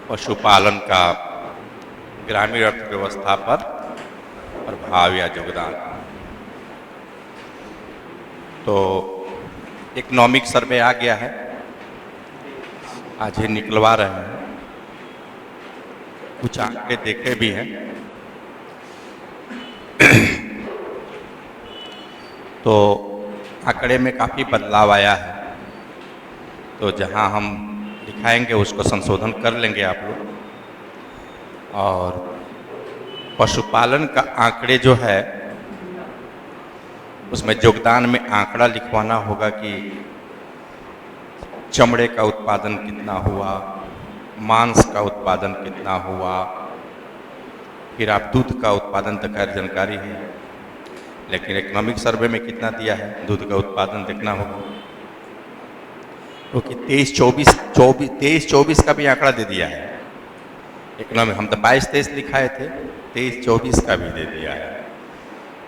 पशुपालन का ग्रामीण अर्थव्यवस्था पर प्रभाव या योगदान। तो इकोनॉमिक सर्वे आ गया है, आज ही निकलवा रहे हैं, कुछ आंकड़े देखे भी हैं। तो आंकड़े में काफ़ी बदलाव आया है, तो जहां हम दिखाएंगे उसको संशोधन कर लेंगे आप लोग। और पशुपालन का आंकड़े जो है उसमें योगदान में आंकड़ा लिखवाना होगा कि चमड़े का उत्पादन कितना हुआ, मांस का उत्पादन कितना हुआ, फिर आप दूध का उत्पादन तो खैर जानकारी है, लेकिन इकोनॉमिक सर्वे में कितना दिया है दूध का उत्पादन देखना होगा। क्योंकि 23-24 का भी आंकड़ा दे दिया है इकोनॉमिक, हम तो 22-23 लिखाए थे, 23-24 का भी दे दिया है।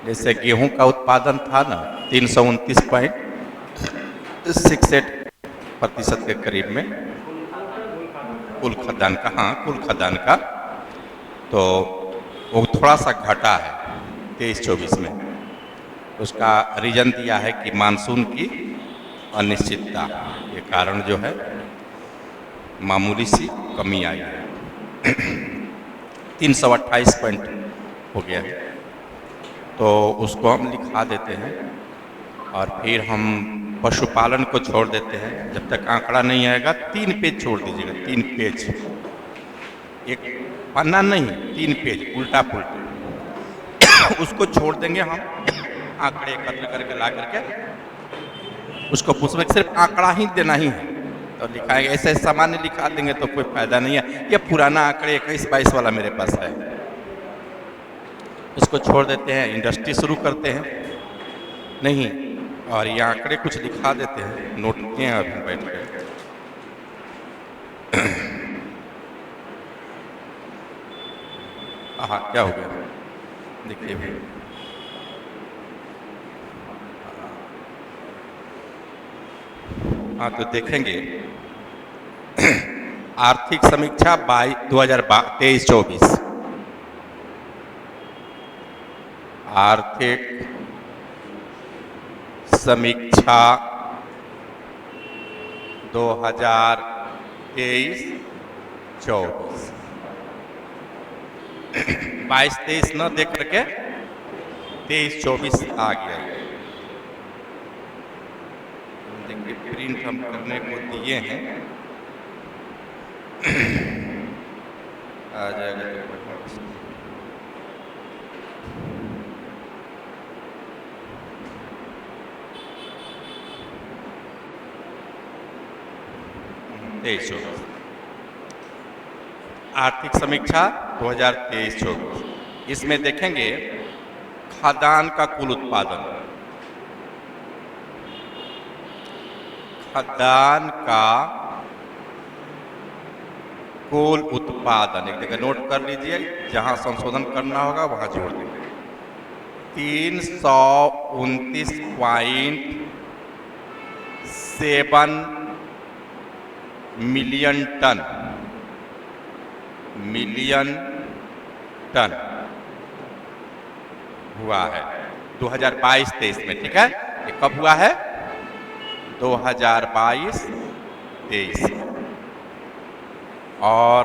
जैसे गेहूं का उत्पादन था ना 329.68% के करीब में कुल खदान का, हाँ कुल खदान का, तो वो थोड़ा सा घटा है 23-24 में। उसका रीजन दिया है कि मानसून की अनिश्चितता के कारण जो है मामूली सी कमी आई है। 328 पॉइंट हो गया है, तो उसको हम लिखा देते हैं और फिर हम पशुपालन को छोड़ देते हैं। जब तक आंकड़ा नहीं आएगा 3 पेज छोड़ दीजिएगा, 3 पेज, एक पन्ना नहीं 3 पेज उल्टा पुल्टा उसको छोड़ देंगे हम, आंकड़े एकत्र करके ला करके उसको उसमें सिर्फ आंकड़ा ही देना ही है, तो लिखाएंगे। ऐसे सामान्य लिखा देंगे तो कोई फायदा नहीं है। ये पुराना आंकड़े 21-22 वाला मेरे पास है, उसको छोड़ देते हैं, इंडस्ट्री शुरू करते हैं नहीं, और ये आंकड़े कुछ दिखा देते हैं, नोट किए हैं अभी बैठ कर। हाँ क्या हो गया देखिए भी, हाँ तो देखेंगे आर्थिक समीक्षा 2023-24, आर्थिक समीक्षा 2023-24, 22-23 न देख करके 23-24 आ गया। देखिए प्रिंट हम करने को दिए हैं, आ जाएगा तो 23-24 आर्थिक समीक्षा 2023-24, इसमें देखेंगे खाद्यान्न का कुल उत्पादन, खाद्यान्न का कुल उत्पादन एक जगह नोट कर लीजिए, जहां संशोधन करना होगा वहां जोड़ देंगे। 329.7 मिलियन टन हुआ है 2022-23 में, ठीक है। ये कब हुआ है 2022-23, और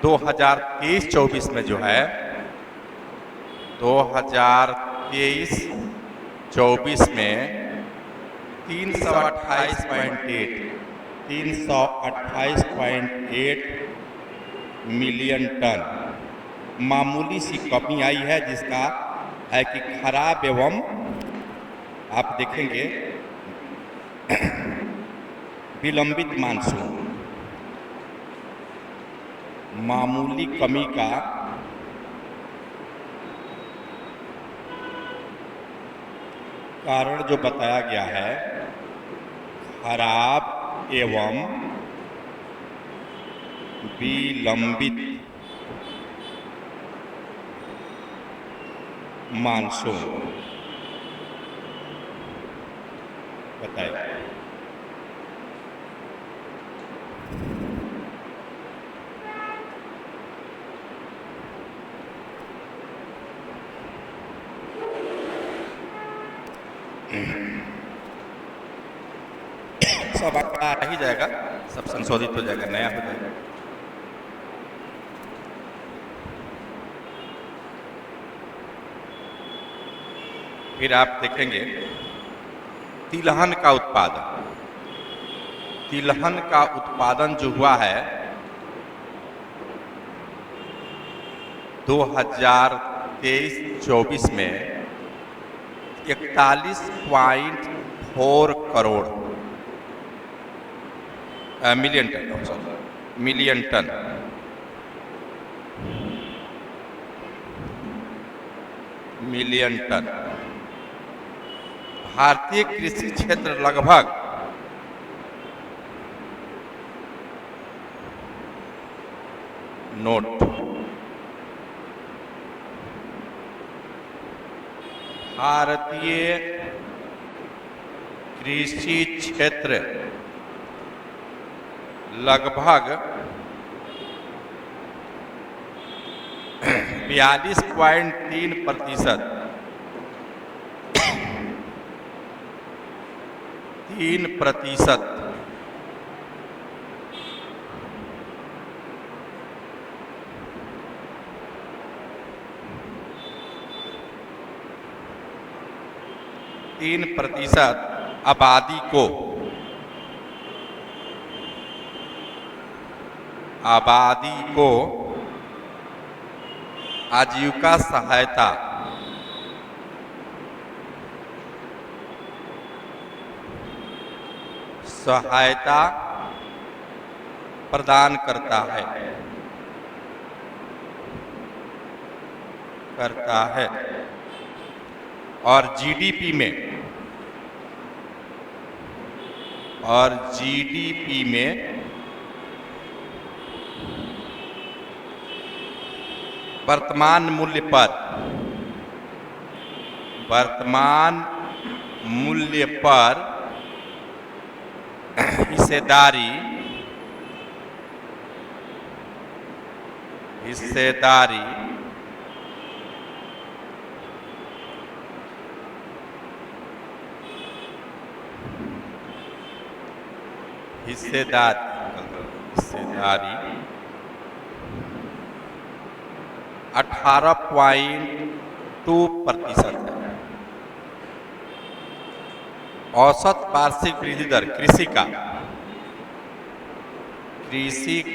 2023-24 में जो है 2023-24 में 328.8 मिलियन टन मामूली सी कमी आई है, जिसका है कि खराब एवं आप देखेंगे विलंबित मानसून, मामूली कमी का कारण जो बताया गया है खराब एवं विलंबित मानसून बताइए। सब आंकड़ा आ ही जाएगा, सब संशोधित हो जाएगा, नया हो जाएगा। फिर आप देखेंगे तिलहन का उत्पादन। तिलहन का उत्पादन जो हुआ है 2023-24 में 41.4 crore million ton million ton. भारतीय कृषि क्षेत्र लगभग नोट भारतीय कृषि क्षेत्र लगभग 42.3% 3% आबादी को आजीविका सहायता प्रदान करता है और जीडीपी में वर्तमान मूल्य पर हिस्सेदारी 18.2% है। औसत वार्षिक वृद्धि दर कृषि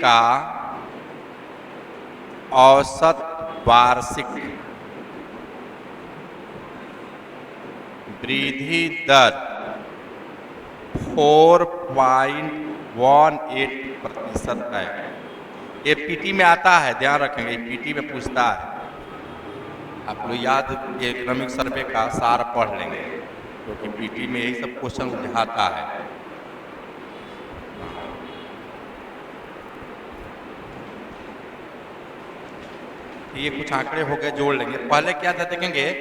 का औसत वार्षिक वृद्धि दर 4.18% है। ये पीटी में आता है, ध्यान रखेंगे, पीटी में पूछता है। आप लोग याद इकोनॉमिक सर्वे का सार पढ़ लेंगे, क्योंकि पीटी में यही सब क्वेश्चन उलझाता है। ये कुछ आंकड़े हो गए, जोड़ लेंगे। पहले क्या था देखेंगे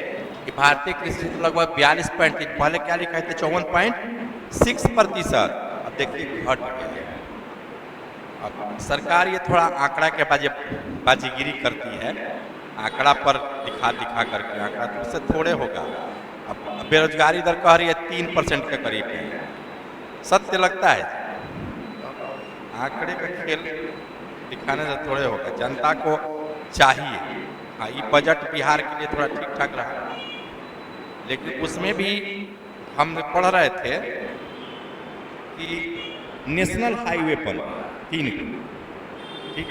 कि भारतीय कृषि लगभग 42.3, पहले क्या लिखा थे 54.6%। अब देखिए घट गया। अब सरकार ये थोड़ा आंकड़ा के बाजीगिरी करती है, आंकड़ा पर दिखा करके, आंकड़ा तो उससे थोड़े होगा। अब बेरोजगारी दर कह रही है 3% के करीब है। सत्य लगता है? आंकड़े का खेल दिखाने से थोड़े होगा, जनता को चाहिए। हाँ, ये बजट बिहार के लिए थोड़ा ठीक ठाक रहा, लेकिन उसमें भी हम पढ़ रहे थे कि नेशनल हाईवे पर 3, ठीक,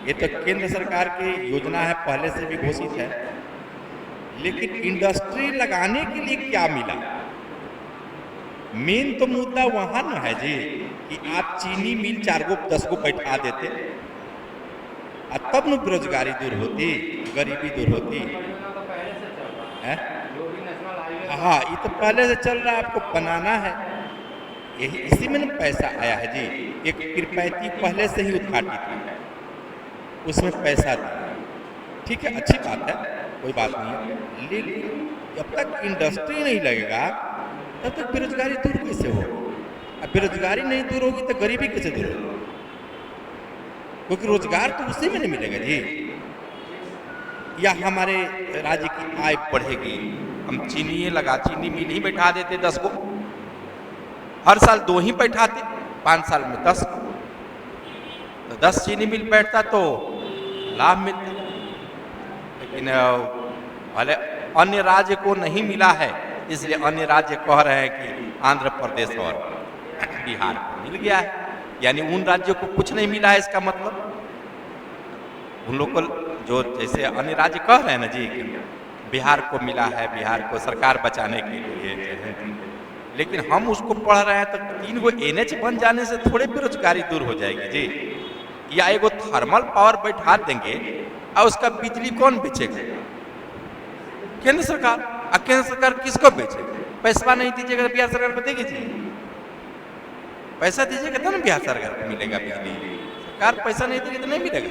ये तो केंद्र सरकार की योजना है, पहले से भी घोषित है, लेकिन इंडस्ट्री लगाने के लिए क्या मिला? मेन तो मुद्दा वहां न है जी कि आप चीनी मिल 4 गो 10 गो बैठा देते, तब न बेरोजगारी दूर होती, गरीबी दूर होती है। हाँ, ये तो पहले से चल रहा है, आपको बनाना है, यही इसी में न पैसा आया है जी। एक किरपैती पहले से ही उद्घाटित है, उसमें पैसा दिया, ठीक है, अच्छी बात है, कोई बात नहीं है, लेकिन जब तक इंडस्ट्री नहीं लगेगा तब तक बेरोजगारी दूर कैसे होगी? अब बेरोजगारी नहीं दूर होगी तो गरीबी कैसे दूर होगी? क्योंकि रोजगार तो उसी में नहीं मिलेगा जी। या हमारे राज्य की आय बढ़ेगी, हम चीनी मिल ही बैठा देते 10 को, हर साल 2 ही बैठाते, 5 साल में 10, तो 10 चीनी मिल बैठता तो लाभ मिलता। लेकिन भले अन्य राज्य को नहीं मिला है, इसलिए अन्य राज्य कह रहे हैं कि आंध्र प्रदेश और बिहार को मिल गया है, यानी उन राज्यों को कुछ नहीं मिला है। इसका मतलब उन लोग को जो जैसे अन्य राज्य कह रहे हैं ना जी कि बिहार को मिला है, बिहार को सरकार बचाने के लिए, लेकिन हम उसको पढ़ रहे हैं तो 3 गो NH बन जाने से थोड़े बेरोजगारी दूर हो जाएगी जी। या एगो थर्मल पावर बैठा देंगे और उसका बिजली कौन बेचेगा? केंद्र सरकार। और केंद्र सरकार किसको बेचेगा? पैसा नहीं दीजिएगा तो बिहार सरकार को देगी जी? पैसा दीजिएगा तो ना बिहार सरकार को मिलेगा बिजली। सरकार पैसा नहीं देगी तो नहीं मिलेगा।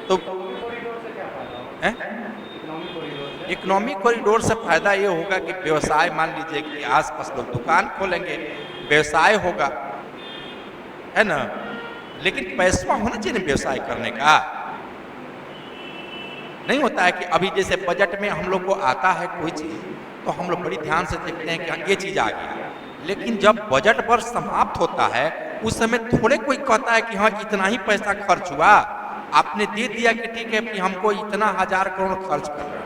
तो इकोनॉमिक कॉरिडोर से फायदा ये होगा कि व्यवसाय, मान लीजिए कि आसपास लोग दुकान खोलेंगे, व्यवसाय होगा, है ना। लेकिन पैसा होना चाहिए ना व्यवसाय करने का। नहीं होता है कि अभी जैसे बजट में हम लोग को आता है कोई चीज तो हम लोग बड़ी ध्यान से देखते हैं कि ये चीज आ गई, लेकिन जब बजट वर्ष समाप्त होता है उस समय थोड़े कोई कहता है कि हाँ इतना ही पैसा खर्च हुआ, आपने दे दिया कि ठीक है कि हमको इतना 1000 करोड़ खर्च करना है,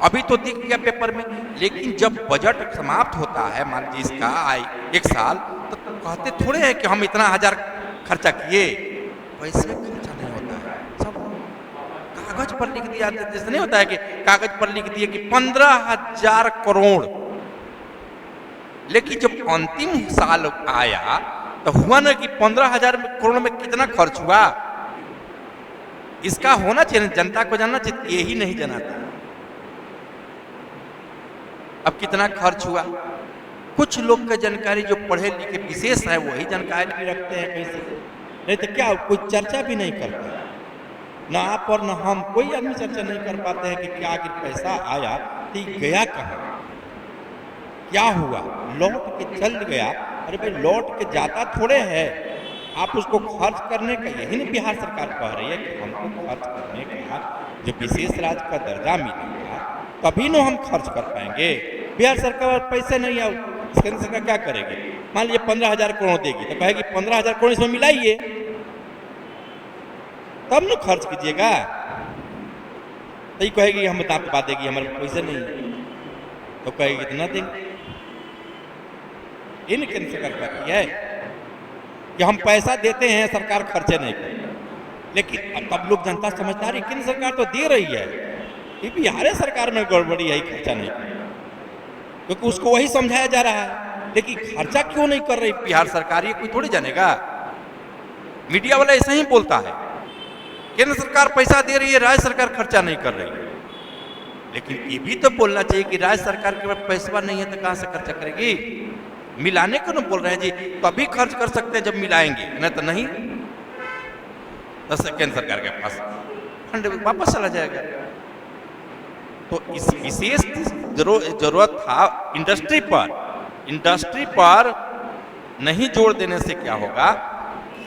अभी तो दिख गया पेपर में। लेकिन जब बजट समाप्त होता है, मान लीजिए इसका आय 1 साल, तो कहते थोड़े हैं कि हम इतना 1000 खर्चा किए। पैसे खर्चा नहीं होता है, सब कागज पर लिख दिया। जैसे नहीं होता है कि कागज पर लिख दिए कि 15,000 करोड़, लेकिन जब अंतिम साल आया तो हुआ ना कि 15,000 करोड़ में कितना खर्च हुआ। इसका होना चाहिए, जनता को जानना चाहिए, यही नहीं जनाता। अब कितना खर्च हुआ, कुछ लोग का जानकारी जो पढ़े लिखे विशेष है वही जानकारी रखते हैं कहीं से, नहीं तो क्या कोई चर्चा भी नहीं करता है। ना आप और ना हम, कोई आदमी चर्चा नहीं कर पाते हैं कि क्या आखिर पैसा आया तो गया कहाँ, क्या हुआ, लौट के चल गया। अरे भाई लौट के जाता थोड़े है, आप उसको खर्च करने का, यही नहीं बिहार सरकार कह रही है कि हमको खर्च करने का जो विशेष राज्य का दर्जा मिलेगा तभी न हम खर्च कर पाएंगे। बिहार सरकार पैसे नहीं आए, केंद्र सरकार क्या करेगी? मान लीजिए 15,000 करोड़ देगी तो कहेगी 15,000 करोड़ इसमें मिलाइए, तब न खर्च कीजिएगा। तो कहेगी हम दांत बांधेगी, हमारे पैसे नहीं, तो कहेगी इतना देंगे। इन केंद्र सरकार क्या किया है कि हम पैसा देते हैं, सरकार खर्चे नहीं करती। लेकिन तब लोग जनता समझदार है, केंद्र सरकार तो दे रही है, ये बिहार सरकार में गड़बड़ी है, खर्चा नहीं कर, क्योंकि उसको वही समझाया जा रहा है। लेकिन खर्चा क्यों नहीं कर रही बिहार सरकार, ये कोई थोड़ी जानेगा। मीडिया वाला ऐसा ही बोलता है, केंद्र सरकार पैसा दे रही है, राज्य सरकार खर्चा नहीं कर रही है। लेकिन ये भी तो बोलना चाहिए कि राज्य सरकार के पास पैसा नहीं है तो कहां से खर्चा करेगी। मिलाने को ना बोल रहे हैं जी, तभी खर्च कर सकते हैं जब मिलाएंगे, नहीं तो नहीं। तो केंद्र सरकार के पास फंड वापस चला जाएगा। तो इस विशेष जरूरत था इंडस्ट्री पर नहीं जोर देने से क्या होगा,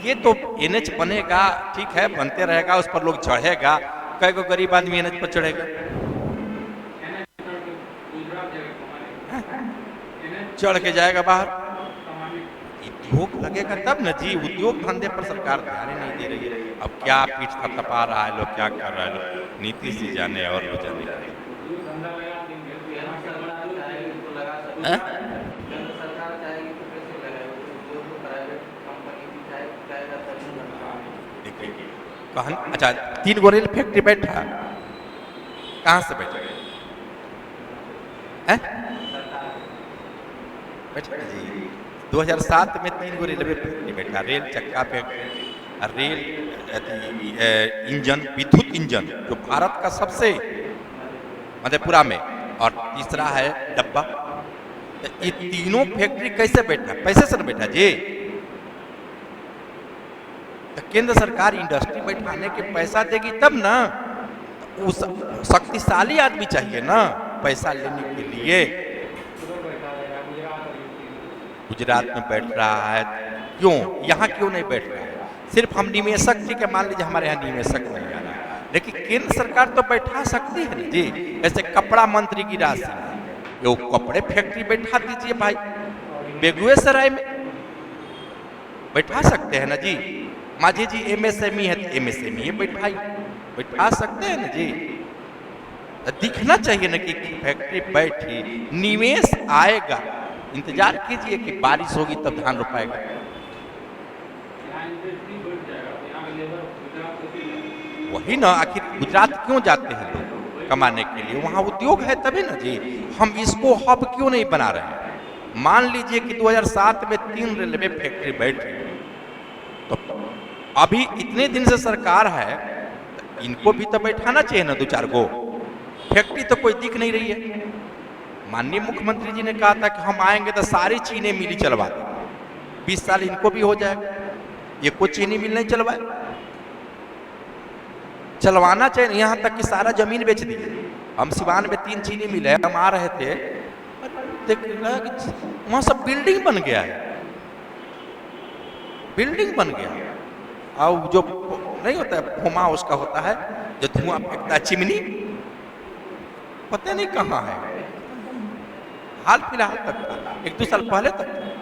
ये तो NH बनेगा, ठीक है, बनते रहेगा, उस पर लोग चढ़ेगा, कई को गरीब आदमी NH पर चढ़ेगा, चढ़ के जाएगा बाहर, उद्योग लगेगा तब न जी। उद्योग धंधे पर सरकार ध्यान ही नहीं दे रही है। अब क्या पीठ थपथपा रहा है, लोग क्या कर रहा है, नीतीश जी जाने और वो जाने। अच्छा 3 गो रेल फैक्ट्री बैठा, कहां से बैठा है? बैठा जी 2007 में 3 गो रेलवे फैक्ट्री बैठा, रेल चक्का पे, रेल इंजन, विद्युत इंजन जो भारत का सबसे मधेपुरा में, और तीसरा है डब्बा। तो ये तीनों फैक्ट्री कैसे बैठा? पैसे से न बैठा जी। तो केंद्र सरकार इंडस्ट्री बैठाने के पैसा देगी तब ना, उस शक्तिशाली आदमी चाहिए ना पैसा लेने के लिए। गुजरात में बैठ रहा है, क्यों यहाँ क्यों नहीं बैठ रहा है? सिर्फ हम निवेशक, ठीक है, मान लीजिए हमारे यहाँ निवेशक नहीं आ रहा, लेकिन केंद्र सरकार तो बैठा सकती है ना जी। ऐसे कपड़ा मंत्री की राशि, वो कपड़े फैक्ट्री बैठा दीजिए भाई, बेगूसराय में बैठा सकते हैं ना जी। माझी जी एमएसएमई है तो एमएसएमई बैठा सकते हैं ना जी। दिखना चाहिए ना कि फैक्ट्री बैठी, निवेश आएगा। इंतजार कीजिए कि बारिश होगी तब धान रोपाएगा। वही ना, आखिर गुजरात क्यों जाते हैं लोग कमाने के लिए? वहां उद्योग है तभी ना जी। हम इसको हब क्यों नहीं बना रहे हैं? मान लीजिए कि 2007 में 3 रेलवे फैक्ट्री बैठी, तो अभी इतने दिन से सरकार है, तो इनको भी तो बैठाना चाहिए ना 2-4 गो। फैक्ट्री तो कोई दिख नहीं रही है। माननीय मुख्यमंत्री जी ने कहा था कि हम आएंगे तो सारी चीनी मिली चलवा देंगे, 20 साल इनको भी हो जाएगा। ये कुछ चीनी मिल नहीं चलवाए, चलवाना चाहिए। यहाँ तक कि सारा जमीन बेच दी। हम सिवान में 3 चीनी मिल है, हम आ रहे थे, देख रहा कि वहां सब बिल्डिंग बन गया है, बिल्डिंग बन गया। और जो नहीं होता है फुमा, उसका होता है जो धुआं फेंकता है, चिमनी, पता नहीं कहाँ है। हाल फिलहाल तक था, 1-2 साल पहले तक था।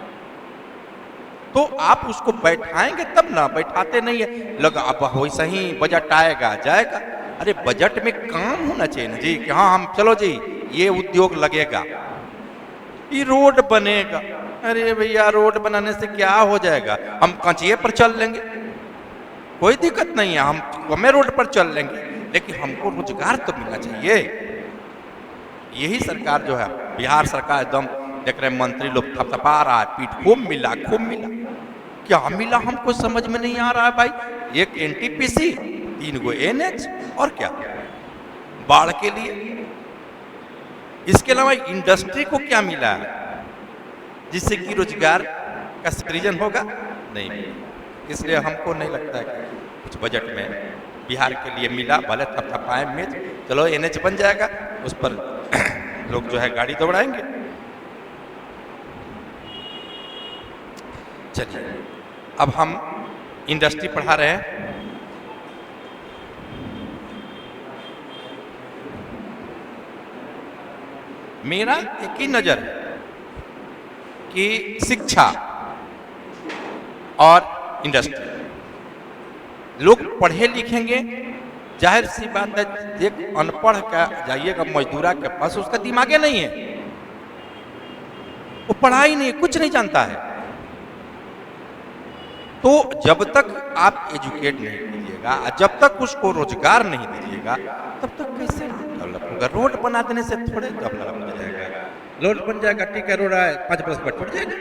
तो आप उसको बैठाएंगे तब ना, बैठाते नहीं है। लगा अब वैसा ही बजट आएगा जाएगा। अरे बजट में काम होना चाहिए ना जी, कि हाँ हम चलो जी ये उद्योग लगेगा, ये रोड बनेगा। अरे भैया रोड बनाने से क्या हो जाएगा? हम कचिए पर चल लेंगे, कोई दिक्कत नहीं है, हम कमे रोड पर चल लेंगे, लेकिन हमको रोजगार तो मिलना चाहिए। यही सरकार जो है, बिहार सरकार एकदम देख रहे मंत्री लोग थपथपा रहा है, पीठ खूब मिला क्या मिला हमको समझ में नहीं आ रहा है भाई। एक एनटीपीसी, 3 गो एनएच, और क्या बाढ़ के लिए। इसके अलावा इंडस्ट्री को क्या मिला है जिससे कि रोजगार का सृजन होगा? नहीं। इसलिए हमको नहीं लगता है कि कुछ बजट में बिहार के लिए मिला। भले थपथपाए में, चलो एनएच बन जाएगा, उस पर लोग जो है गाड़ी दौड़ाएंगे। चलिए अब हम इंडस्ट्री पढ़ा रहे हैं। मेरा एक ही नजर है कि शिक्षा और इंडस्ट्री, लोग पढ़े लिखेंगे, जाहिर सी बात है। एक अनपढ़ का जाइएगा मजदूरा के पास, उसका दिमागे नहीं है, वो पढ़ाई नहीं, कुछ नहीं जानता है। तो जब तक आप एजुकेट नहीं कीजिएगा, जब तक उसको रोजगार नहीं दीजिएगा, तब तक कैसे डेवलप होगा? रोड बना देने से थोड़े डेवलप हो जाएगा। रोड बन जाएगा, ठीक है, रोड आए 5 बरस पर टूट जाएगा,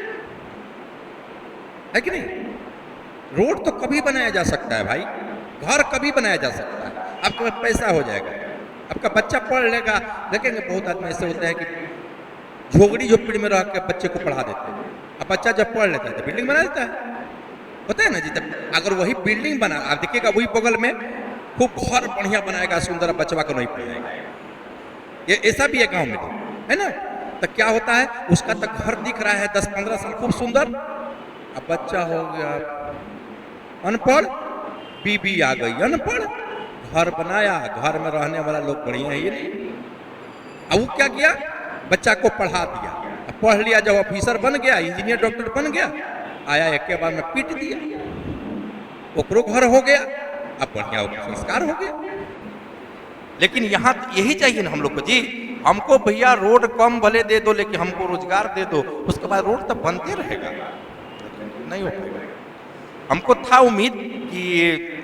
है कि नहीं? रोड तो कभी बनाया जा सकता है भाई, घर कभी बनाया जा सकता है। आपके पास पैसा हो जाएगा, आपका बच्चा पढ़ लेगा। देखेंगे बहुत आदमी ऐसे होते हैं कि झोगड़ी झोपड़ी में रह के बच्चे को पढ़ा देते हैं। अब बच्चा जब पढ़ लेता है तो बिल्डिंग बना देता है, होता है ना जी। तब अगर वही बिल्डिंग बना, आप देखिएगा वही बगल में खूब घर बढ़िया बनाएगा, सुंदर, बच्चा को नहीं पढ़ाएगा। ये ऐसा भी है गांव में, है ना? तो क्या होता है, उसका तक घर दिख रहा है 10-15 साल खूब सुंदर, अब बच्चा हो गया अनपढ़, बीबी आ गई अनपढ़, घर बनाया, घर में रहने वाला लोग बढ़िया है ये नहीं। अब वो क्या किया, बच्चा को पढ़ा दिया, अब पढ़ लिया, जब ऑफिसर बन गया, इंजीनियर डॉक्टर बन गया, आया एक के बाद में पीट दिया, ओकरो घर हो गया, अब बढ़िया संस्कार हो गया। लेकिन यहाँ यही चाहिए ना हम लोग को जी, हमको भैया रोड कम भले दे दो, लेकिन हमको रोजगार दे दो, उसके बाद रोड तो बनते रहेगा, नहीं हो पाएगा। हमको था उम्मीद कि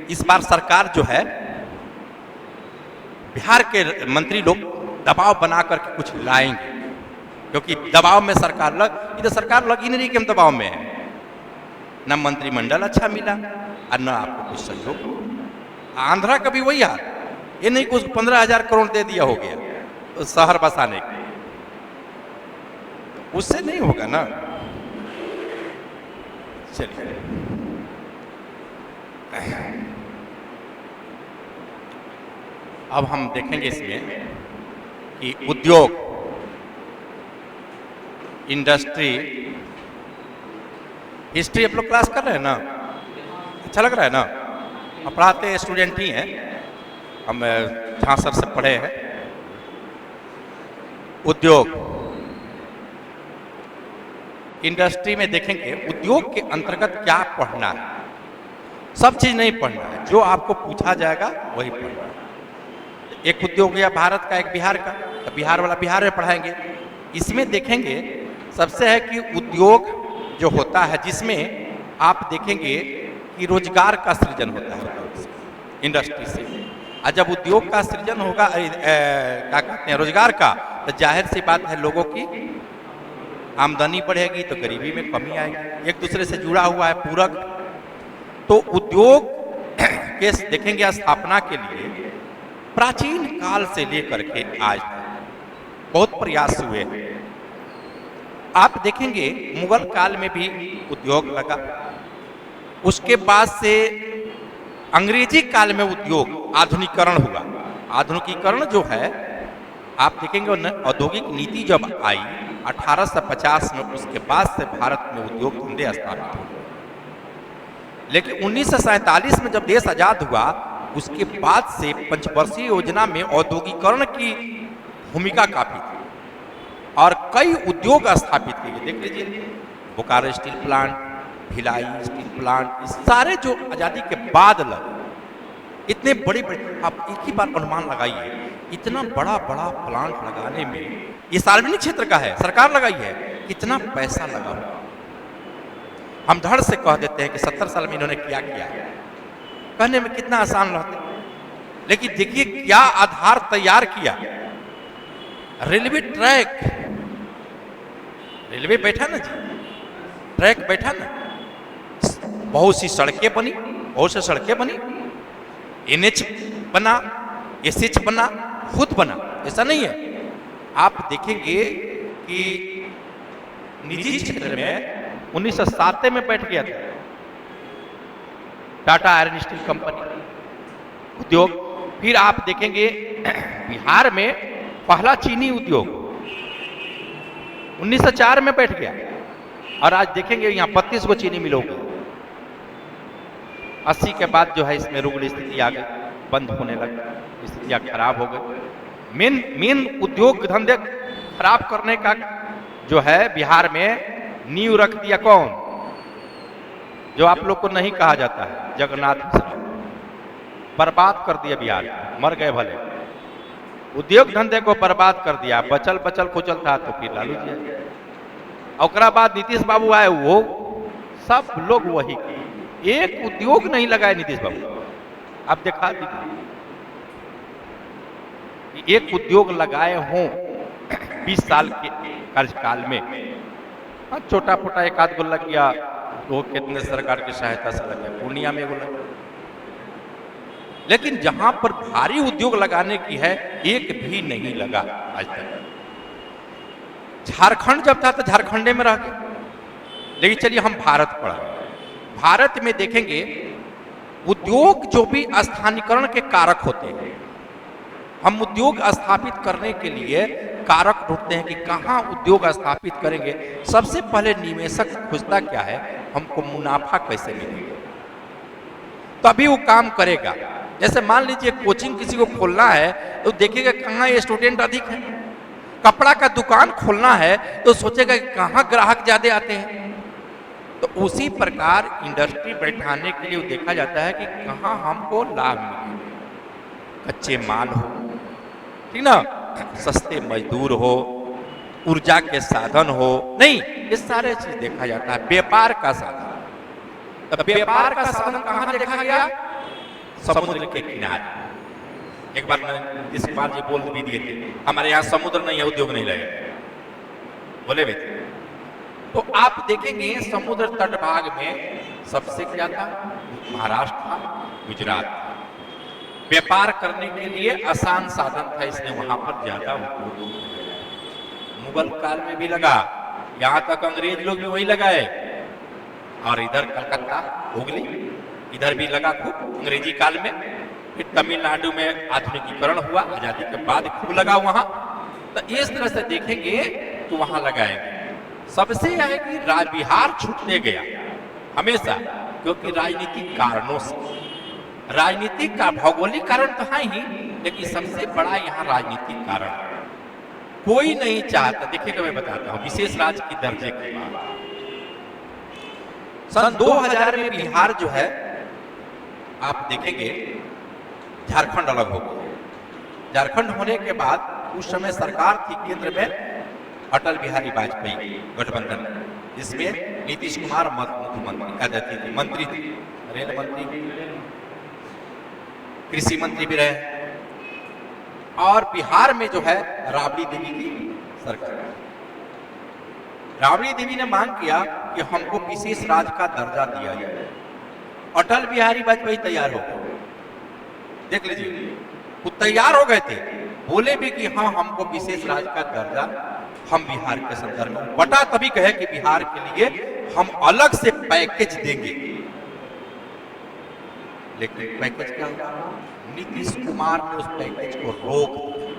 इस बार सरकार जो है, बिहार के मंत्री लोग दबाव बना करके कुछ लाएंगे, क्योंकि दबाव में सरकार लग ही नहीं रही कि हम दबाव में है। न मंत्रिमंडल अच्छा मिला और न आपको कुछ सहयोग। आंध्रा का भी वही हाल, ये नहीं कुछ 15,000 करोड़ दे दिया हो गया तो शहर बसाने के, उससे नहीं होगा ना। चलिए अब हम देखेंगे इसमें कि उद्योग, इंडस्ट्री, हिस्ट्री आप लोग क्लास कर रहे हैं ना, अच्छा लग रहा है ना? हम पढ़ाते स्टूडेंट ही हैं, हम झांसर से पढ़े हैं। उद्योग, इंडस्ट्री में देखेंगे उद्योग के अंतर्गत क्या पढ़ना है, सब चीज नहीं पढ़ना है, जो आपको पूछा जाएगा वही पढ़ना है। एक उद्योग या भारत का, एक बिहार का, तो बिहार वाला बिहार में पढ़ाएंगे। इसमें देखेंगे सबसे है कि उद्योग जो होता है जिसमें आप देखेंगे कि रोजगार का सृजन होता है इंडस्ट्री से, और जब उद्योग का सृजन होगा क्या कहते हैं रोजगार का, तो जाहिर सी बात है लोगों की आमदनी बढ़ेगी तो गरीबी में कमी आएगी। एक दूसरे से जुड़ा हुआ है पूरक। तो उद्योग के देखेंगे स्थापना के लिए प्राचीन काल से लेकर के आज तक बहुत प्रयास हुए हैं। आप देखेंगे मुगल काल में भी उद्योग लगा, उसके बाद से अंग्रेजी काल में उद्योग आधुनिकीकरण हुआ। आधुनिकीकरण जो है आप देखेंगे औद्योगिक नीति जब आई 1850 में, उसके बाद से भारत में उद्योग धंधे स्थापित हुए। लेकिन 1947 में जब देश आजाद हुआ उसके बाद से पंचवर्षीय योजना में औद्योगिकरण की भूमिका काफी थी और कई उद्योग स्थापित किए। देख लीजिए Bokaro steel plant, Bhilai steel plant, इस सारे जो आजादी के बाद लगे इतने बड़े बड़े, आप एक ही बार अनुमान लगाइए इतना बड़ा बड़ा प्लांट लगाने में, ये सार्वजनिक क्षेत्र का है, सरकार लगाई है, कितना पैसा लगा। हम धड़ से कह देते हैं कि 70 साल में इन्होंने क्या किया, कहने में कितना आसान रहता है, लेकिन देखिए क्या आधार तैयार किया। रेलवे ट्रैक, रेलवे बैठा ना जी, ट्रैक बैठा ना, बहुत सी सड़कें बनी, बहुत सी सड़कें बनी, NH बना, SH बना, खुद बना, ऐसा नहीं है। आप देखेंगे कि निजी क्षेत्र में 1907 में बैठ गया था टाटा आयरन स्टील कंपनी उद्योग। फिर आप देखेंगे बिहार में पहला चीनी उद्योग 1904 में बैठ गया, और आज देखेंगे यहाँ 32 को चीनी मिल हो गई। 80 के बाद जो है इसमें रुग्ण स्थिति आ गई, बंद होने लगी, स्थितियां खराब हो गई। मेन उद्योग धंधे खराब करने का जो है बिहार में नींव रख दिया कौन, जो आप लोग को नहीं कहा जाता है, जगन्नाथ मिश्रा। बर्बाद कर दिया बिहार, मर गए भले, उद्योग धंधे को बर्बाद कर दिया। बचल बचल कुचल था तो फिर लालू जी आए, और बाद नीतीश बाबू आए, वो सब लोग वही किए, एक उद्योग नहीं लगाए नीतीश बाबू। आप दिखा दीजिए एक उद्योग लगाए हों 20 साल के कार्यकाल में। हाँ, छोटा मोटा एक आध गो लग गया, वो कितने सरकार की सहायता से लग गया, पूर्णिया में लगा। लेकिन जहां पर भारी उद्योग लगाने की है एक भी नहीं लगा आज तक। झारखंड जब था तो झारखंड में रह गए। लेकिन चलिए हम भारत पढ़ा, भारत में देखेंगे उद्योग जो भी स्थानीयकरण के कारक होते हैं, हम उद्योग स्थापित करने के लिए कारक ढूंढते हैं कि कहाँ उद्योग स्थापित करेंगे। सबसे पहले निवेशक खोजता क्या है, हमको मुनाफा कैसे मिलेगा, तभी वो काम करेगा। जैसे मान लीजिए कोचिंग किसी को खोलना है तो देखेगा कहाँ ये स्टूडेंट अधिक है। कपड़ा का दुकान खोलना है तो सोचेगा कि कहाँ ग्राहक ज्यादा आते हैं। तो उसी प्रकार इंडस्ट्री बैठाने के लिए देखा जाता है कि कहाँ हमको लाभ मिले, कच्चे माल हो, ठीक ना, सस्ते मजदूर हो, ऊर्जा के साधन हो, नहीं ये सारे चीज देखा जाता है। व्यापार का साधन, तो व्यापार का साधन कहाँ देखा गया, समुद्र के किनारे। एक बार मैंने इस बार ये बोल भी दिए थे, हमारे यहाँ समुद्र नहीं है, उद्योग नहीं लगेगा, बोले वे थे। तो आप देखेंगे समुद्र तट भाग में सबसे क्या था, महाराष्ट्र था, गुजरात था। व्यापार करने के लिए आसान साधन था, इसलिए वहां पर ज्यादा उपयोग। मुगल काल में भी लगा, यहाँ तक अंग्रेज लोग भी वही लगाए, और इधर कलकत्ता, हुगली, इधर भी लगा खूब अंग्रेजी काल में। फिर तमिलनाडु में आधुनिकीकरण हुआ आजादी के बाद, खूब लगा वहां। तो इस तरह से देखेंगे तो वहां लगाएंगे। सबसे यह है कि बिहार छूटते गया हमेशा, क्योंकि राजनीतिक कारणों से। राजनीतिक का भौगोलिक कारण तो है ही, लेकिन सबसे बड़ा यहाँ राजनीतिक कारण कोई नहीं चाहता। देखिएगा मैं बताता हूँ, विशेष राज्य की दर्जे के बाद सन 2000 में बिहार जो है आप देखेंगे झारखंड अलग हो गया। झारखंड होने के बाद उस समय सरकार थी केंद्र में अटल बिहारी वाजपेयी गठबंधन, जिसमें नीतीश कुमार मुख्यमंत्री मंत्री थे, रेल मंत्री, कृषि मंत्री भी रहे। और बिहार में जो है राबड़ी देवी की सरकार। राबड़ी देवी ने मांग किया कि हमको विशेष राज्य का दर्जा दिया जाए। अटल बिहारी वाजपेयी तैयार हो गए, देख लीजिए, वो तैयार हो गए थे, बोले भी कि हाँ हमको विशेष राज्य का दर्जा हम बिहार के संदर्भ में बटा तभी कहे कि बिहार के लिए हम अलग से पैकेज देंगे। लेकिन पैकेज क्या हुआ? नीतीश कुमार ने उस पैकेज को रोक दिया।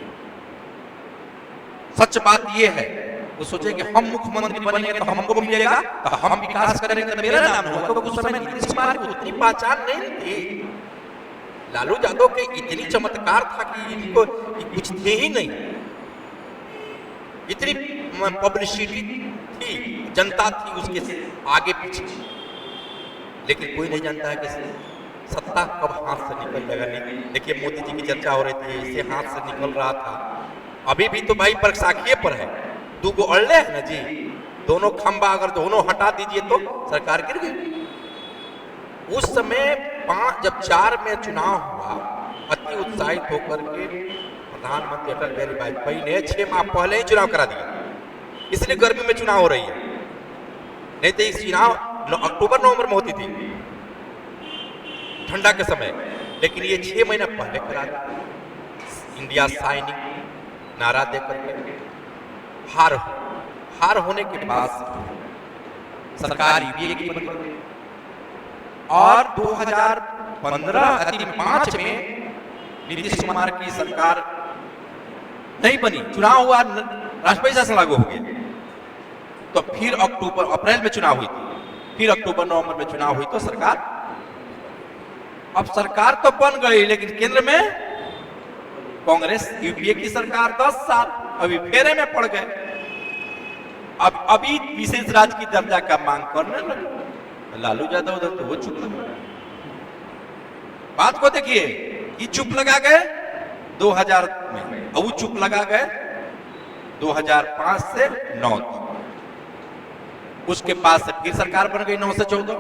सच बात यह है, वो सोचे कि हम मुख्यमंत्री बनेंगे तो हमको भी मिलेगा, तो हम विकास करेंगे तो मेरा नाम होगा। तो उस समय नीतीश कुमार की उतनी पहचान नहीं थी। लालू यादव के इतनी चमत्कार था कि इनको कुछ थे ही नहीं, इतनी पब्लिसिटी थी, जनता थी उसके आगे पीछे, लेकिन कोई नहीं जानता है कि सत्ता कब हाथ से निकल जाएगा। नहीं, देखिए मोदी जी की चर्चा हो रही थी, इससे हाथ से निकल रहा था। अभी भी तो भाई बरसाखिए पर है, दो गो अड़ले है ना जी, दोनों खंबा अगर दोनों हटा दीजिए तो सरकार गिर गई। उस समय जब 4 में चुनाव हुआ, अति उत्साहित होकर के प्रधानमंत्री अटल बिहारी वाजपेयी ने 6 माह पहले ही चुनाव करा दिया, इसलिए गर्मी में चुनाव हो रही है। नहीं तो इस चुनाव अक्टूबर नवंबर में होती थी, ठंडा के समय, लेकिन ये 6 महीना पहले करा दिया। इंडिया शाइनिंग नारा देकर के हार होने के बाद सरकार यूपीए की बन गई। और 2015 में नीतीश कुमार की सरकार नहीं बनी, चुनाव हुआ, राष्ट्रपति शासन लागू हो गया। तो फिर अप्रैल में चुनाव हुई थी, फिर अक्टूबर नवंबर में चुनाव हुई, तो सरकार, अब सरकार तो बन गई, लेकिन केंद्र में कांग्रेस यूपीए की सरकार 10 साल अभी फेरे में पड़ गए। अब अभी विशेष राज्य की दर्जा का मांग करने लगे। लालू यादव उधर तो वो चुप लगा, बात को देखिए, ये चुप लगा गए 2000 में, वो चुप लगा गए 2005 से 9 तक। उसके बाद से फिर सरकार बन गई 9 से 14,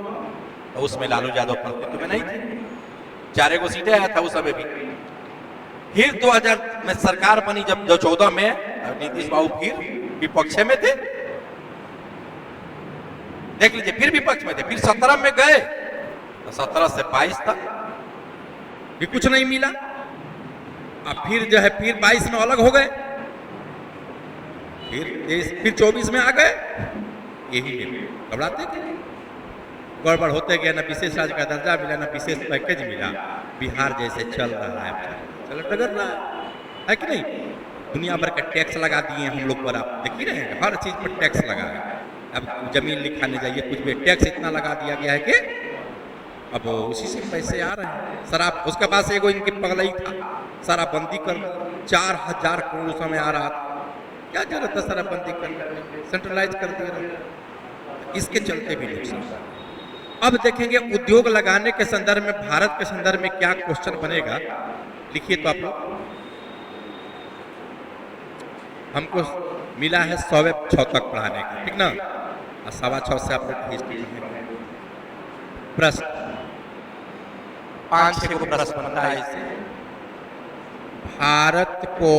तो उसमें लालू यादव प्रतिनिधित्व में नहीं थे, 4 गो सीटें आया था उस समय भी। फिर 2000 में सरकार बनी, जब 14 में नीतीश बाबू फिर विपक्ष में थे, देख लीजिए, फिर विपक्ष में थे, फिर 17 में गए, तो 17 से 22 तक भी कुछ नहीं मिला। अब फिर जो है फिर 22 में अलग हो गए, फिर 24 में आ गए, यही घबराते थे। गड़बड़ होते गया, ना विशेष राज्य का दर्जा मिला, ना विशेष पैकेज मिला। बिहार जैसे चल रहा है, चल डगर रहा है कि नहीं। दुनिया भर का टैक्स लगा दिए हम लोग पर, आप देख ही रहे हैं, हर चीज पर टैक्स लगा है। अब जमीन लिखाने जाइए, कुछ भी टैक्स इतना लगा दिया गया है कि अब उसी से पैसे आ रहे हैं। शराब, उसके पास एगो इनकी पगलई था, शराबबंदी कर 4000 करोड़ समय आ रहा था, क्या जरूरत है शराबबंदी करने, सेंट्रलाइज कर दिया, इसके चलते भी नुकसान। अब देखेंगे उद्योग लगाने के संदर्भ में, भारत के संदर्भ में क्या क्वेश्चन बनेगा, लिखिए तो आप लोग। हमको मिला है 106 तक पढ़ाने का, ठीक ना, 6.25 से आप लोग हिस्ट्री प्रश्न 5-6 को प्रश्न बनता है इससे। भारत को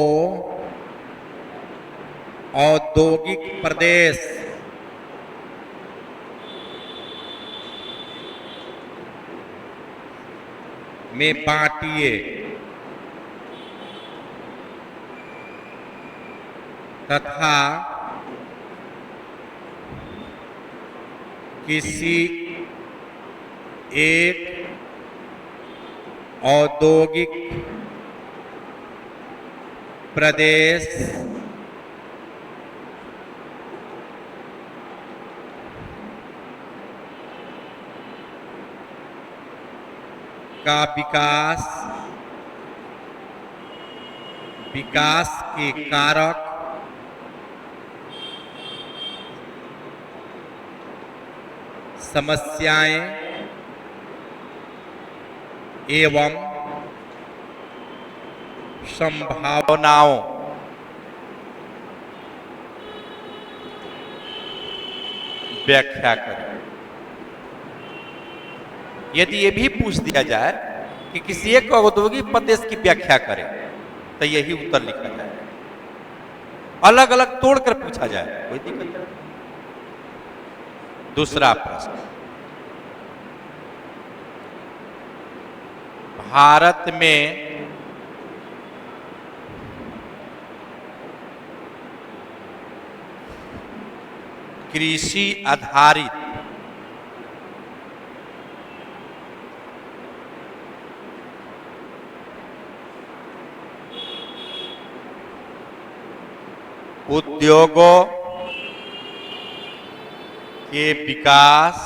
औद्योगिक प्रदेश में बांटिए तथा किसी एक औद्योगिक प्रदेश का विकास के कारक समस्याएं एवं संभावनाओं व्याख्या करें। यदि ये भी पूछ दिया जाए कि किसी एक औद्योगिक प्रदेश की व्याख्या करें तो यही उत्तर लिखा जाए, अलग अलग तोड़कर पूछा जाए, कोई दिक्कत नहीं। दूसरा प्रश्न, भारत में कृषि आधारित उद्योगों के विकास,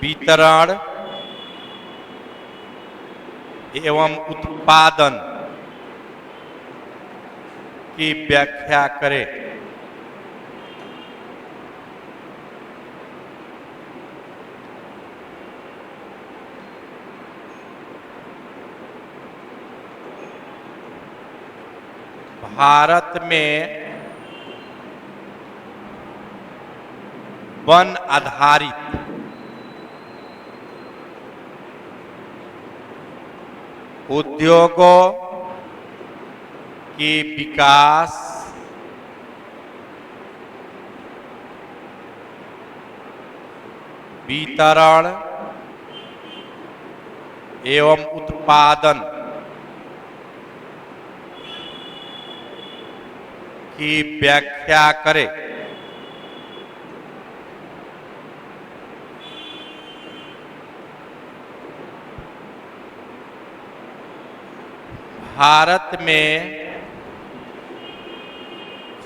वितरण एवं उत्पादन की व्याख्या करें। भारत में वन आधारित उद्योगों की विकास, वितरण एवं उत्पादन की व्याख्या करें। भारत में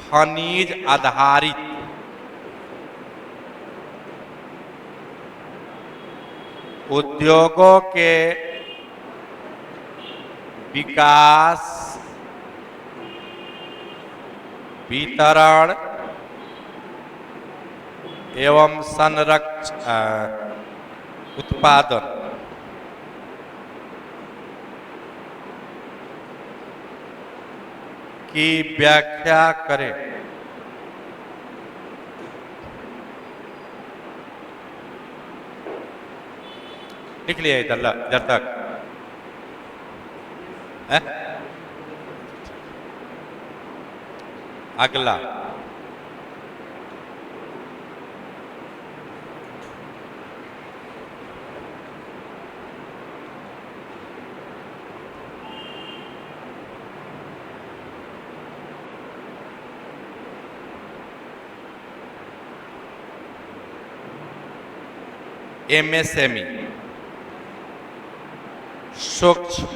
खनिज आधारित उद्योगों के विकास, वितरण एवं उत्पादन की व्याख्या करें। लिख लिया इधर तक है? अगला, एमएसएमई सूक्ष्म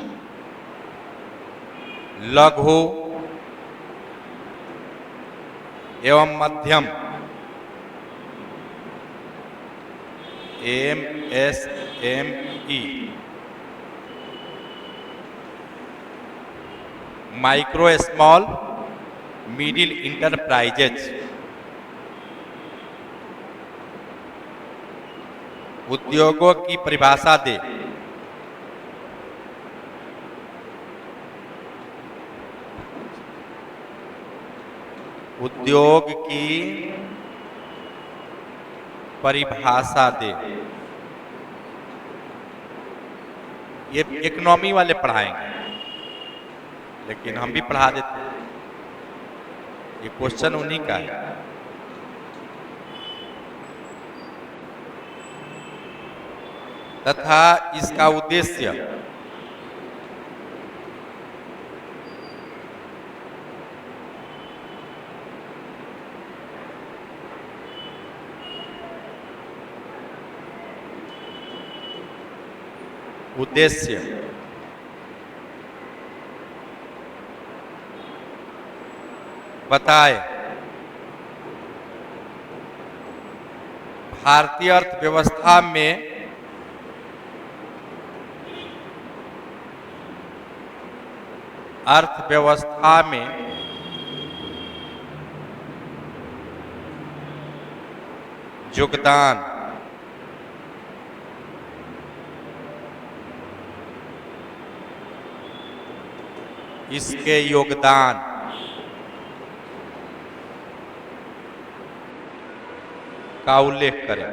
लघु एवं मध्यम MSME, micro small middle enterprises उद्योगों की परिभाषा दे। उद्योग की परिभाषा दे। ये इकोनॉमी वाले पढ़ाएंगे, लेकिन हम भी पढ़ा देते हैं। ये क्वेश्चन उन्हीं का है। तथा इसका उद्देश्य बताए। भारतीय अर्थव्यवस्था में योगदान, इसके योगदान, का उल्लेख करें।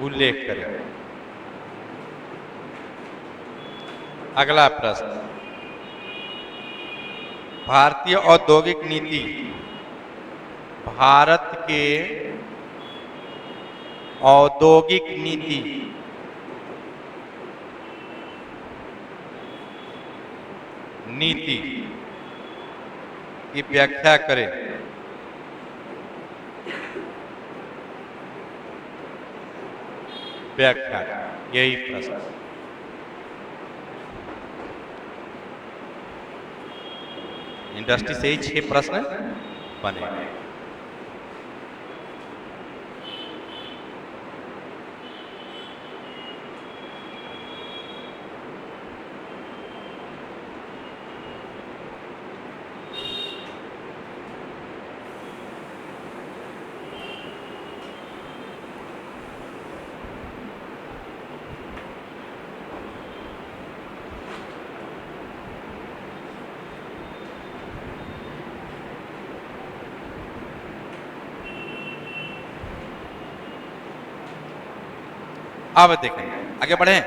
उल्लेख करें। अगला प्रश्न, भारतीय औद्योगिक नीति भारत के औद्योगिक नीति की व्याख्या करें। व्याख्या, यही प्रश्न। इंडस्ट्री से ही 6 प्रश्न बने। अब देखें, आगे बढ़े।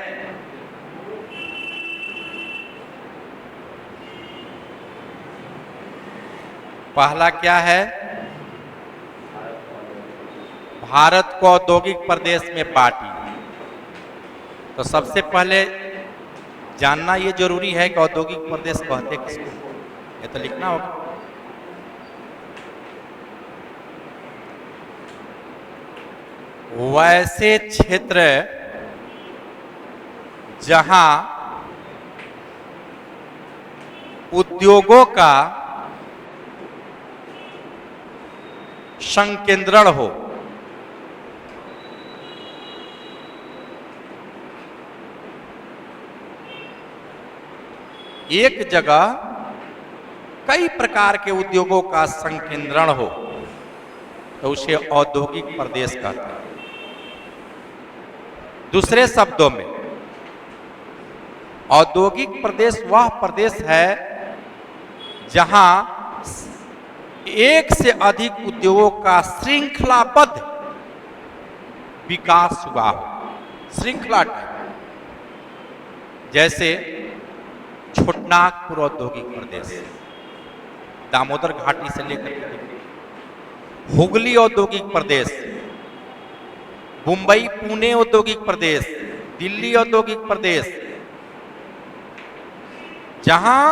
पहला क्या है? भारत को औद्योगिक प्रदेश में बांटी। तो सबसे पहले जानना ये जरूरी है कि औद्योगिक प्रदेश कहते किसको, ये तो लिखना होगा। वैसे क्षेत्र जहां उद्योगों का संकेंद्रण हो, एक जगह कई प्रकार के उद्योगों का संकेंद्रण हो तो उसे औद्योगिक प्रदेश कहते हैं। दूसरे शब्दों में, औद्योगिक प्रदेश वह प्रदेश है जहां एक से अधिक उद्योगों का श्रृंखलाबद्ध विकास हुआ हो। श्रृंखला, जैसे छोटनागपुर औद्योगिक प्रदेश, दामोदर घाटी से लेकर हुगली औद्योगिक प्रदेश, मुंबई पुणे औद्योगिक प्रदेश, दिल्ली औद्योगिक प्रदेश, जहां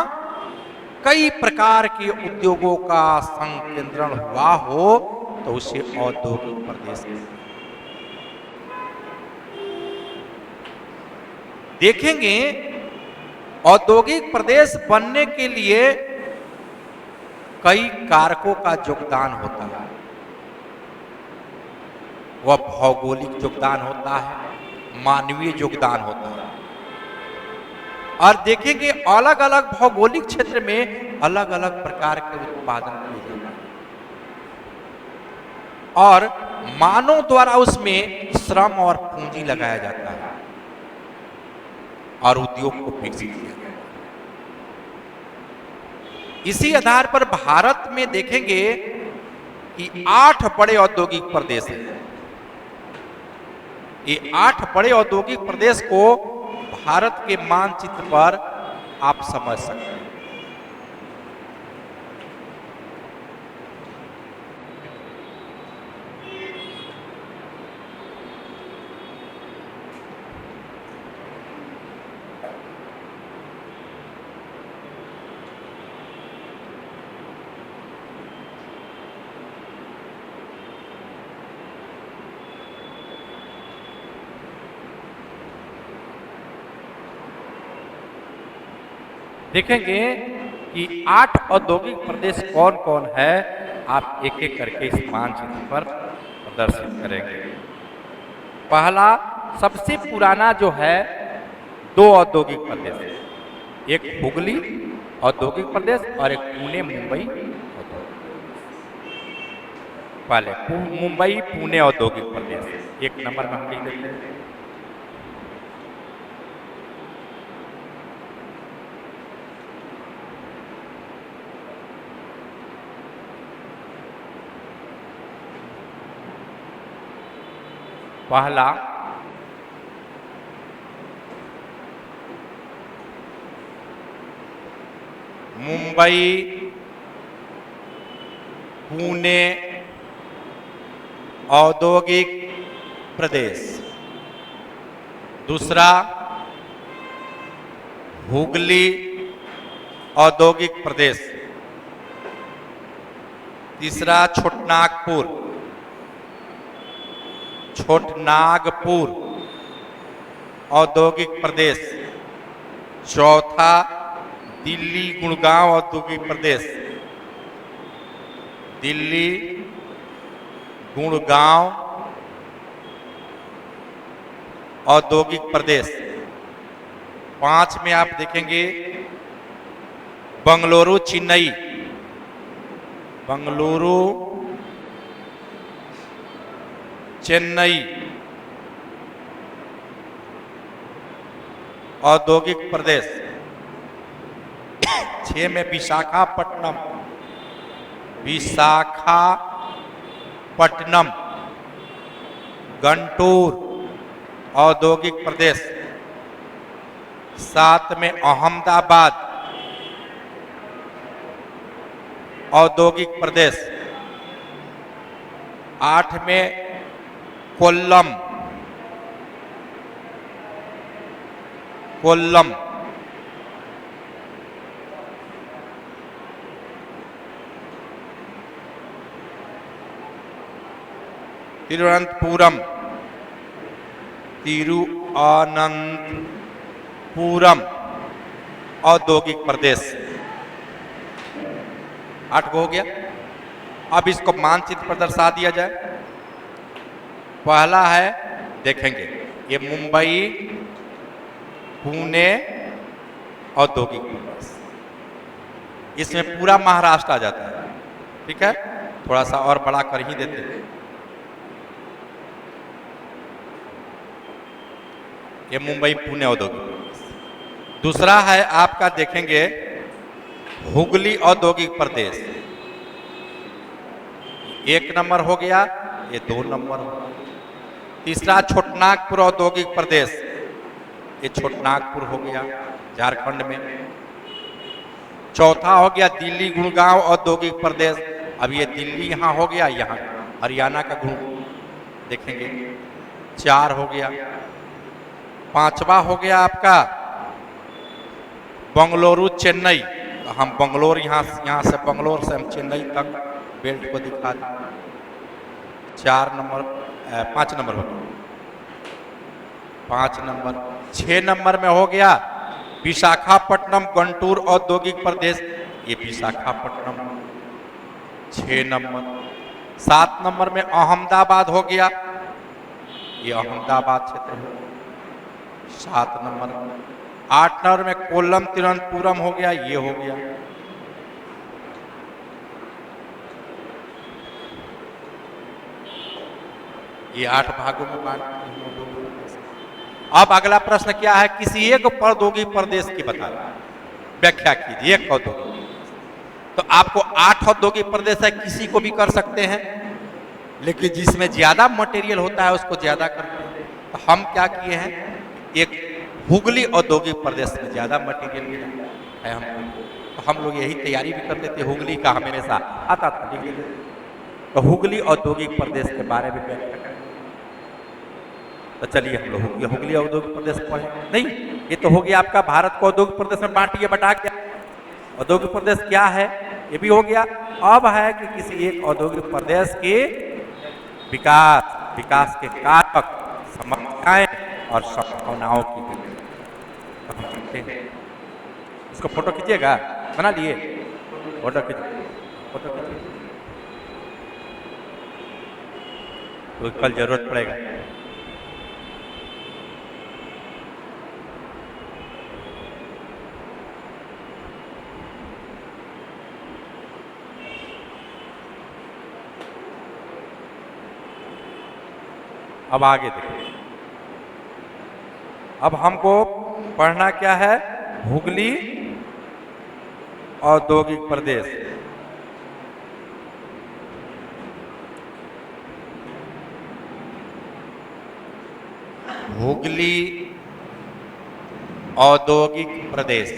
कई प्रकार के उद्योगों का संकेंद्रण हुआ हो तो उसे औद्योगिक प्रदेश। देखेंगे औद्योगिक प्रदेश बनने के लिए कई कारकों का योगदान होता है। वह भौगोलिक योगदान होता है, मानवीय योगदान होता है, और देखेंगे अलग अलग भौगोलिक क्षेत्र में अलग अलग प्रकार के उत्पादन किए जाते हैं और मानव द्वारा उसमें श्रम और पूंजी लगाया जाता है और उद्योग को विकसित किया जाता है। इसी आधार पर भारत में देखेंगे कि 8 बड़े औद्योगिक प्रदेश हैं। ये 8 बड़े औद्योगिक प्रदेश को भारत के मानचित्र पर आप समझ सकते हैं। देखेंगे कि 8 औद्योगिक प्रदेश कौन कौन है, आप एक एक करके इस मानचित्र पर प्रदर्शित करेंगे। पहला सबसे पुराना जो है 2 औद्योगिक प्रदेश, एक हुगली औद्योगिक प्रदेश और एक पुणे मुंबई औद्योगिक। पहले मुंबई पुणे औद्योगिक प्रदेश 1 नंबर में हम लिख देते हैं। पहला मुंबई पुणे औद्योगिक प्रदेश, दूसरा हुगली औद्योगिक प्रदेश, तीसरा छोटनागपुर औद्योगिक प्रदेश, चौथा दिल्ली गुड़गांव औद्योगिक प्रदेश, दिल्ली गुड़गांव औद्योगिक प्रदेश। 5 में आप देखेंगे बंगलुरु चेन्नई औद्योगिक प्रदेश। 6 में विशाखापट्टनम गंटूर औद्योगिक प्रदेश। 7 में अहमदाबाद औद्योगिक प्रदेश। 8 में कोल्लम तिरुअनंतपुरम औद्योगिक प्रदेश। 8 को हो गया। अब इसको मानचित्र पर दर्शा दिया जाए। पहला है, देखेंगे ये मुंबई पुणे औद्योगिक प्रदेश, इसमें पूरा महाराष्ट्र आ जाता है। ठीक है, थोड़ा सा और बड़ा कर ही देते हैं। ये मुंबई पुणे औद्योगिक प्रदेश। दूसरा है आपका, देखेंगे हुगली औद्योगिक प्रदेश। 1 नंबर हो गया, ये 2 नंबर हो गया। तीसरा छोटनागपुर औद्योगिक प्रदेश, ये छोटनागपुर हो गया झारखंड में। चौथा हो गया दिल्ली गुड़गांव औद्योगिक प्रदेश। अब ये दिल्ली यहाँ हो गया, यहाँ हरियाणा का गुड़गांव देखेंगे। 4 हो गया। 5वां हो गया आपका बंगलुरु चेन्नई। तो हम बंगलोर यहाँ से बंगलोर से हम चेन्नई तक बेल्ट को दिखा दें। 5 नंबर हो गया। 5 नंबर। 6 नंबर में हो गया विशाखापट्टनम गंटूर औद्योगिक प्रदेश, ये विशाखापट्टनम 6 नंबर। 7 नंबर में अहमदाबाद हो गया, ये अहमदाबाद क्षेत्र है 7 नंबर। 8 नंबर में कोल्लम तिरुवनंतपुरम हो गया, ये हो गया। ये 8 भागों में बांट। अब अगला प्रश्न क्या है, किसी एक औद्योगिक प्रदेश की बता व्याख्या कीजिए। एक औद्योगिक, तो आपको 8 औद्योगिक प्रदेश है, किसी को भी कर सकते हैं, लेकिन जिसमें ज्यादा मटेरियल होता है उसको ज्यादा करते हैं। तो हम क्या किए हैं, एक हुगली औद्योगिक प्रदेश में ज्यादा मटेरियल मिला है हमको, तो हम लोग यही तैयारी भी करते थे। हुगली का हमेशा आता था, तो हुगली औद्योगिक प्रदेश के बारे में व्याख्या करें। तो चलिए हम लोग हुगली औद्योगिक प्रदेश पढ़े। नहीं, ये तो हो गया आपका भारत को औद्योगिक प्रदेश में बांटिए, बटा क्या औद्योगिक प्रदेश क्या है, ये भी हो गया। अब है कि किसी एक औद्योगिक प्रदेश के विकास के कारक, समस्याएं और संभावनाओं की तो हम देखते हैं। इसको फोटो खींचिएगा, बना लिए फोटो खींचिए। तो कल जरूरत पड़ेगा। अब आगे देखिए, अब हमको पढ़ना क्या है? हुगली औद्योगिक प्रदेश। हुगली औद्योगिक प्रदेश।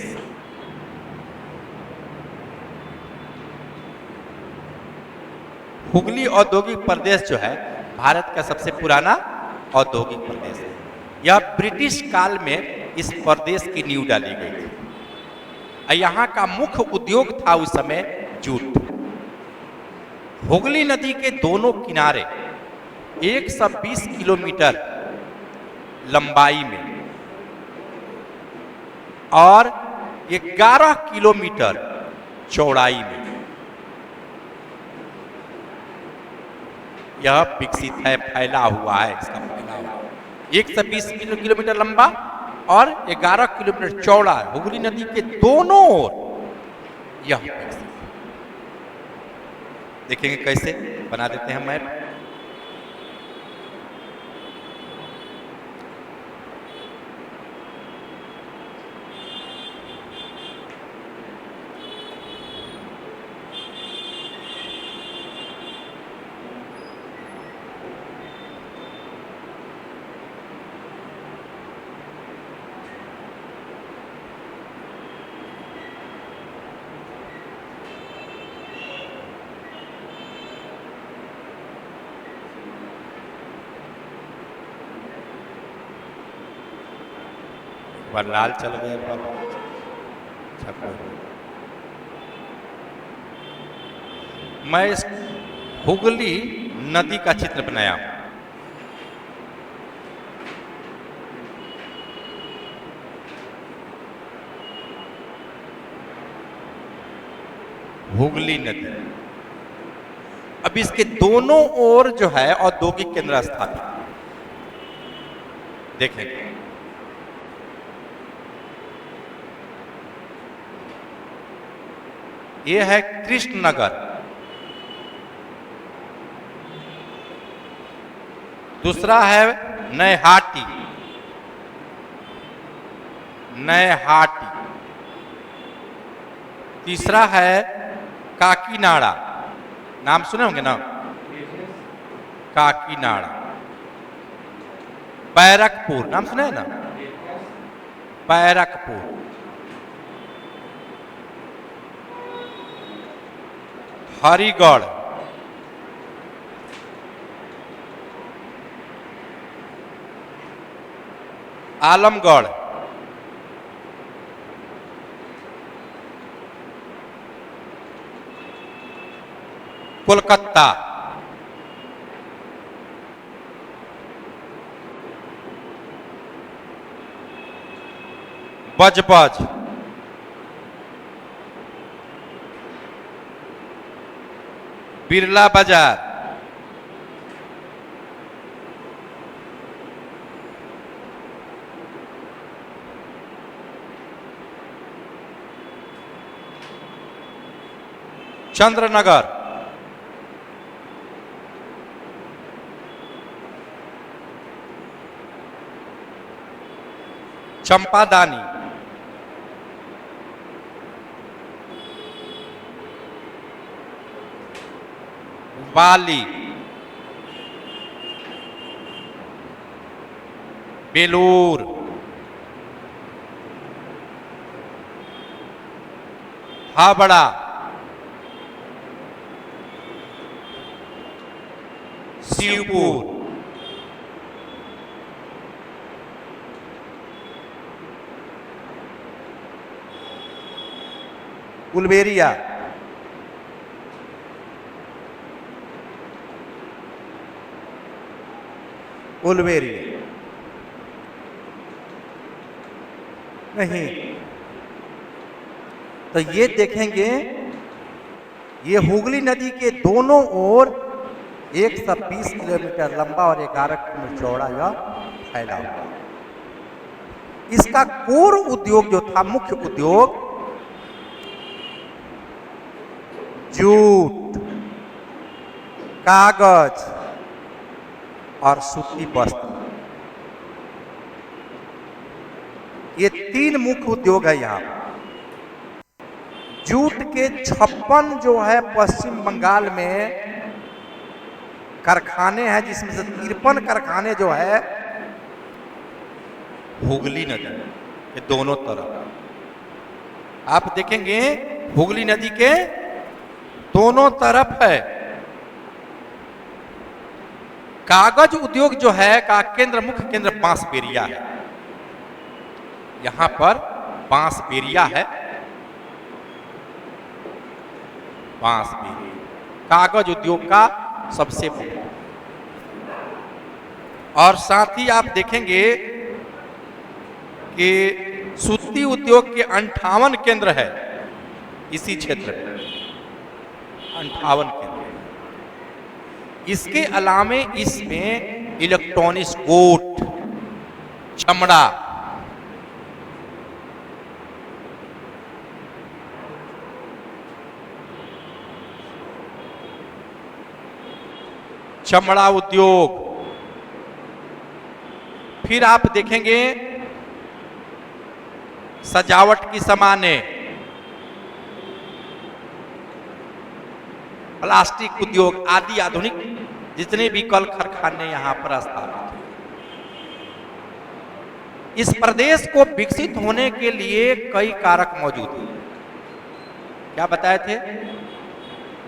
हुगली औद्योगिक प्रदेश जो है भारत का सबसे पुराना औद्योगिक प्रदेश है। यह ब्रिटिश काल में इस प्रदेश की नींव डाली गई थी। यहाँ का मुख्य उद्योग था उस समय जूट। हुगली नदी के दोनों किनारे 120 किलोमीटर लंबाई में और 11 किलोमीटर चौड़ाई में यह विकसित है, फैला हुआ है। इसका फैलाव 120 किलोमीटर लंबा और 11 किलोमीटर चौड़ा है। हुगली नदी के दोनों ओर यह विकसित है। देखेंगे कैसे बना देते हैं मैप। पर लाल चल गया बाबा। मैं इस हुगली नदी का चित्र बनाया। हुगली नदी अब इसके दोनों ओर जो है औद्योगिक केंद्र स्थापित। देखेंगे ये है कृष्णनगर, दूसरा है नैहाटी, नैहाटी, तीसरा है काकीनाड़ा। नाम सुने होंगे ना, काकीनाड़ा। बैरकपुर नाम सुना है ना, बैरकपुर। हरिगढ़, आलमगढ़, कोलकाता, बजबज, बिरला बाजार, चंद्रनगर, चंपादानी, वाली, बेलूर, हावड़ा, शिवपुर, उलबेरिया, उलबेरिया नहीं। तो ये देखेंगे ये हुगली नदी के दोनों ओर 120 किलोमीटर लंबा और 11 किलोमीटर चौड़ा यह फैला हुआ। इसका कोर उद्योग जो था, मुख्य उद्योग जूट, कागज और सूती वस्त्र, ये 3 मुख्य उद्योग है यहाँ। जूट के 56 जो है पश्चिम बंगाल में कारखाने हैं, जिसमें से 53 कारखाने जो है हुगली नदी के दोनों तरफ आप देखेंगे, हुगली नदी के दोनों तरफ है। कागज उद्योग जो है का केंद्र, मुख्य केंद्र बांसबेरिया है। यहां पर बांसबेरिया है, बांसबेरिया कागज उद्योग का सबसे बड़ा। और साथ ही आप देखेंगे कि सूती उद्योग के 58 केंद्र है इसी क्षेत्र में, 58 केंद्र। इसके अलावे इसमें इलेक्ट्रॉनिक्स, गोट, चमड़ा, चमड़ा उद्योग, फिर आप देखेंगे सजावट की सामानें, प्लास्टिक उद्योग आदि आधुनिक जितने भी कल कारखाने यहां पर स्थापित हैं। इस प्रदेश को विकसित होने के लिए कई कारक मौजूद हैं। क्या बताए थे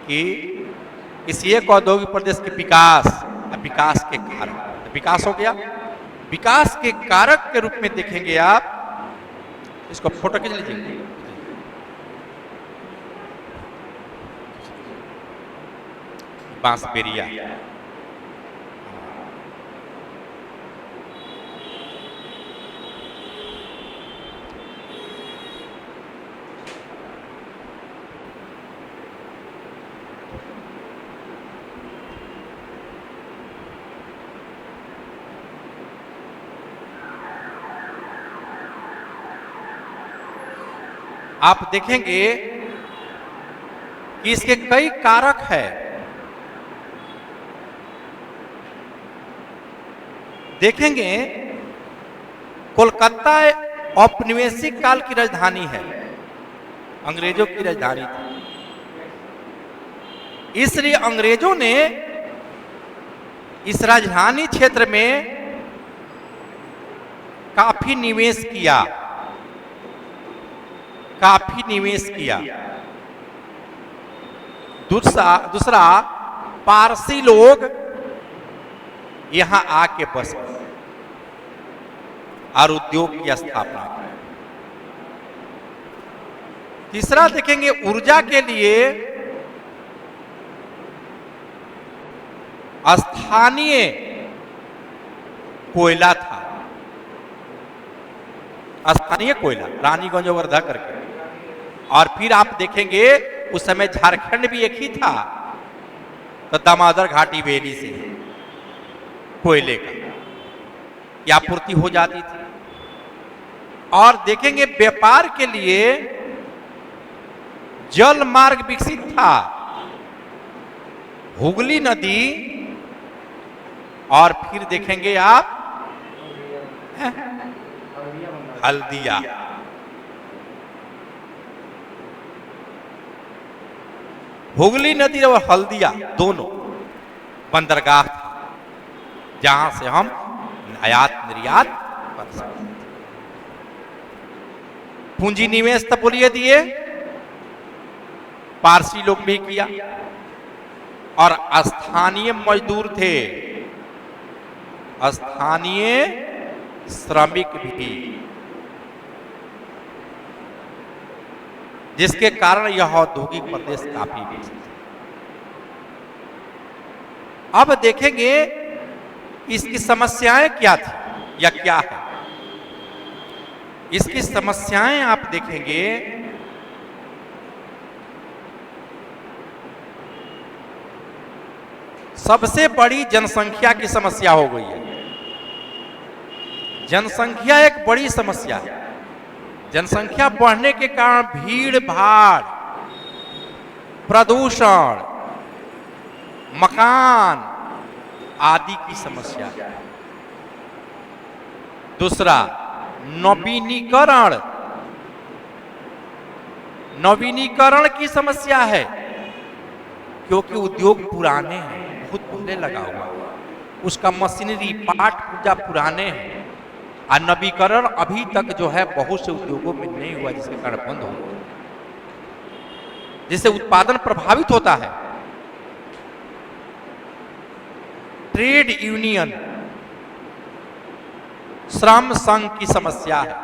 कि इस एक औद्योगिक प्रदेश के विकास के कारक, विकास हो गया। विकास के कारक के रूप में देखेंगे आप, इसको फोटो खींच लीजिए। बांसबेरिया, आप देखेंगे कि इसके कई कारक है। देखेंगे कोलकाता औपनिवेशिक काल की राजधानी है, अंग्रेजों की राजधानी थी। इसलिए अंग्रेजों ने इस राजधानी क्षेत्र में काफी निवेश किया, दूसरा पारसी लोग यहां आके बस गए और उद्योग की स्थापना की। तीसरा देखेंगे ऊर्जा के लिए स्थानीय कोयला था, स्थानीय कोयला रानीगंज वर्धा करके। और फिर आप देखेंगे उस समय झारखंड भी एक ही था, तो दामोदर घाटी वैली से कोयले की आपूर्ति हो जाती थी। और देखेंगे व्यापार के लिए जल मार्ग विकसित था, हुगली नदी। और फिर देखेंगे आप हल्दिया, हुगली नदी और हल्दिया दोनों बंदरगाह था, जहां से हम आयात निर्यात कर सकते थे। पूंजी निवेश तो बोलिए दिए, पारसी लोग भी किया, और स्थानीय मजदूर थे, स्थानीय श्रमिक भी, जिसके कारण यह औद्योगिक प्रदेश काफी विकसित है। अब देखेंगे इसकी समस्याएं क्या थी या क्या है। इसकी समस्याएं आप देखेंगे सबसे बड़ी जनसंख्या की समस्या हो गई है। जनसंख्या एक बड़ी समस्या है। जनसंख्या बढ़ने के कारण भीड़ भाड़, प्रदूषण, मकान आदि की समस्या है। दूसरा, नवीनीकरण, नवीनीकरण की समस्या है, क्योंकि उद्योग पुराने हैं, बहुत पहले लगा हुआ है, उसका मशीनरी पार्ट पूजा पुराने हैं, और नवीकरण अभी तक जो है बहुत से उद्योगों में नहीं हुआ, जिसके कारण बंद हो गया, जिससे उत्पादन प्रभावित होता है। ट्रेड यूनियन, श्रम संघ की समस्या है।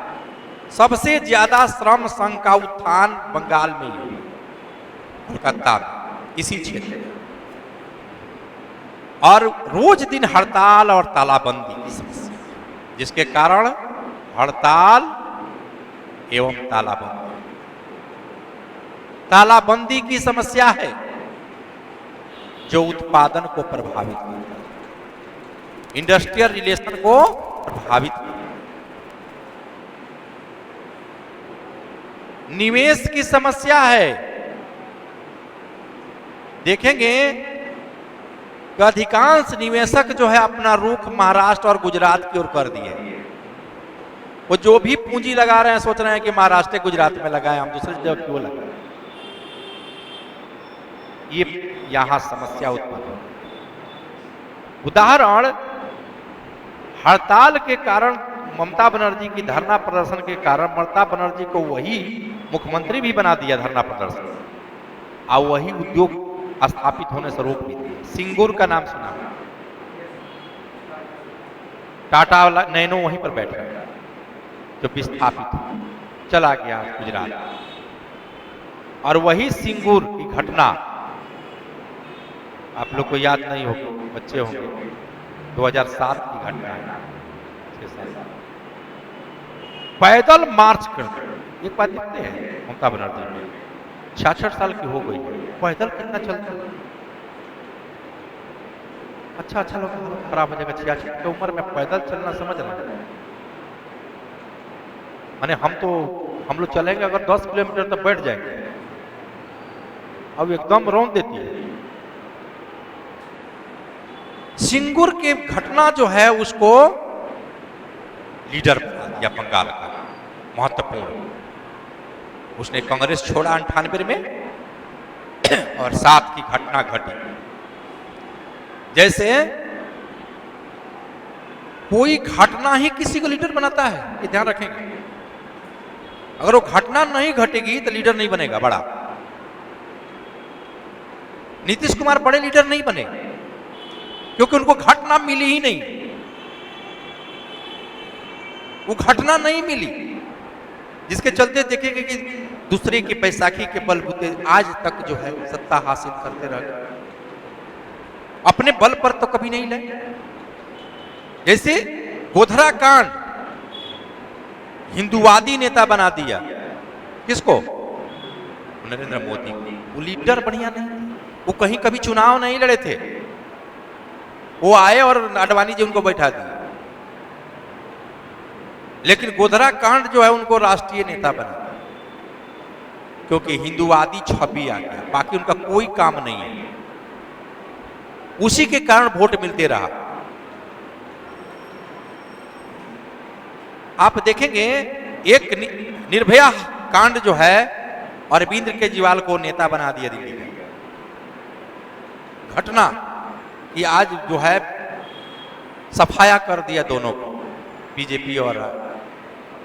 सबसे ज्यादा श्रम संघ का उत्थान बंगाल में ही है, कोलकाता में, इसी क्षेत्र में। और रोज दिन हड़ताल और तालाबंदी की समस्या, जिसके कारण हड़ताल एवं तालाबंदी, तालाबंदी की समस्या है जो उत्पादन को प्रभावित करता है, इंडस्ट्रियल रिलेशन को प्रभावित करता है। निवेश की समस्या है। देखेंगे कि अधिकांश निवेशक जो है अपना रुख महाराष्ट्र और गुजरात की ओर कर दिए। वो जो भी पूंजी लगा रहे हैं सोच रहे हैं कि महाराष्ट्र गुजरात में लगाएं, हम दूसरी जगह क्यों लगाएं। ये यहां समस्या उत्पन्न। उदाहरण, हड़ताल के कारण, ममता बनर्जी की धरना प्रदर्शन के कारण ममता बनर्जी को वही मुख्यमंत्री भी बना दिया धरना प्रदर्शन, और वही उद्योग स्थापित होने से रोक भी दिया। सिंगूर का नाम सुना, टाटा वाला नैनो वहीं पर बैठा है जो विस्थापित हो, चला गया गुजरात। और वही सिंगूर की घटना आप लोग को याद नहीं होगी, बच्चे होंगे, 2007 की घटना है। पैदल मार्च करते, एक बात देखते हैं ममता बनर्जी में 66 साल की हो गई, पैदल कितना चलते, अच्छा लोग खराब हो जाएगा। 66 की उम्र में पैदल चलना समझ रहे हैं। माने हम लोग चलेंगे अगर 10 किलोमीटर तो बैठ जाएंगे, अब एकदम रौंद देती है। सिंगूर की घटना जो है उसको लीडर बना दिया बंगाल का, महत्वपूर्ण। उसने कांग्रेस छोड़ा 98 में, और 7 की घटना घटी। जैसे कोई घटना ही किसी को लीडर बनाता है, ये ध्यान रखेंगे। अगर वो घटना नहीं घटेगी तो लीडर नहीं बनेगा बड़ा। नीतीश कुमार बड़े लीडर नहीं बने क्योंकि उनको घटना मिली ही नहीं, वो घटना नहीं मिली, जिसके चलते देखेंगे कि दूसरे की बैसाखी के बलबूते आज तक जो है सत्ता हासिल करते रह गए, अपने बल पर तो कभी नहीं लगे। जैसे गोधरा कांड, हिंदूवादी नेता बना दिया किसको? नरेंद्र मोदी को। वो लीडर बढ़िया नहीं, वो कहीं कभी चुनाव नहीं लड़े थे, वो आए और आडवाणी जी उनको बैठा दिए। लेकिन गोधरा कांड जो है उनको राष्ट्रीय नेता बना, क्योंकि हिंदूवादी छवि आ गया, बाकी उनका कोई काम नहीं है। उसी के कारण वोट मिलते रहा। आप देखेंगे एक निर्भया कांड जो है, अरविंद केजरीवाल को नेता बना दिया दिल्ली में। घटना ये आज जो है सफाया कर दिया दोनों को, बीजेपी और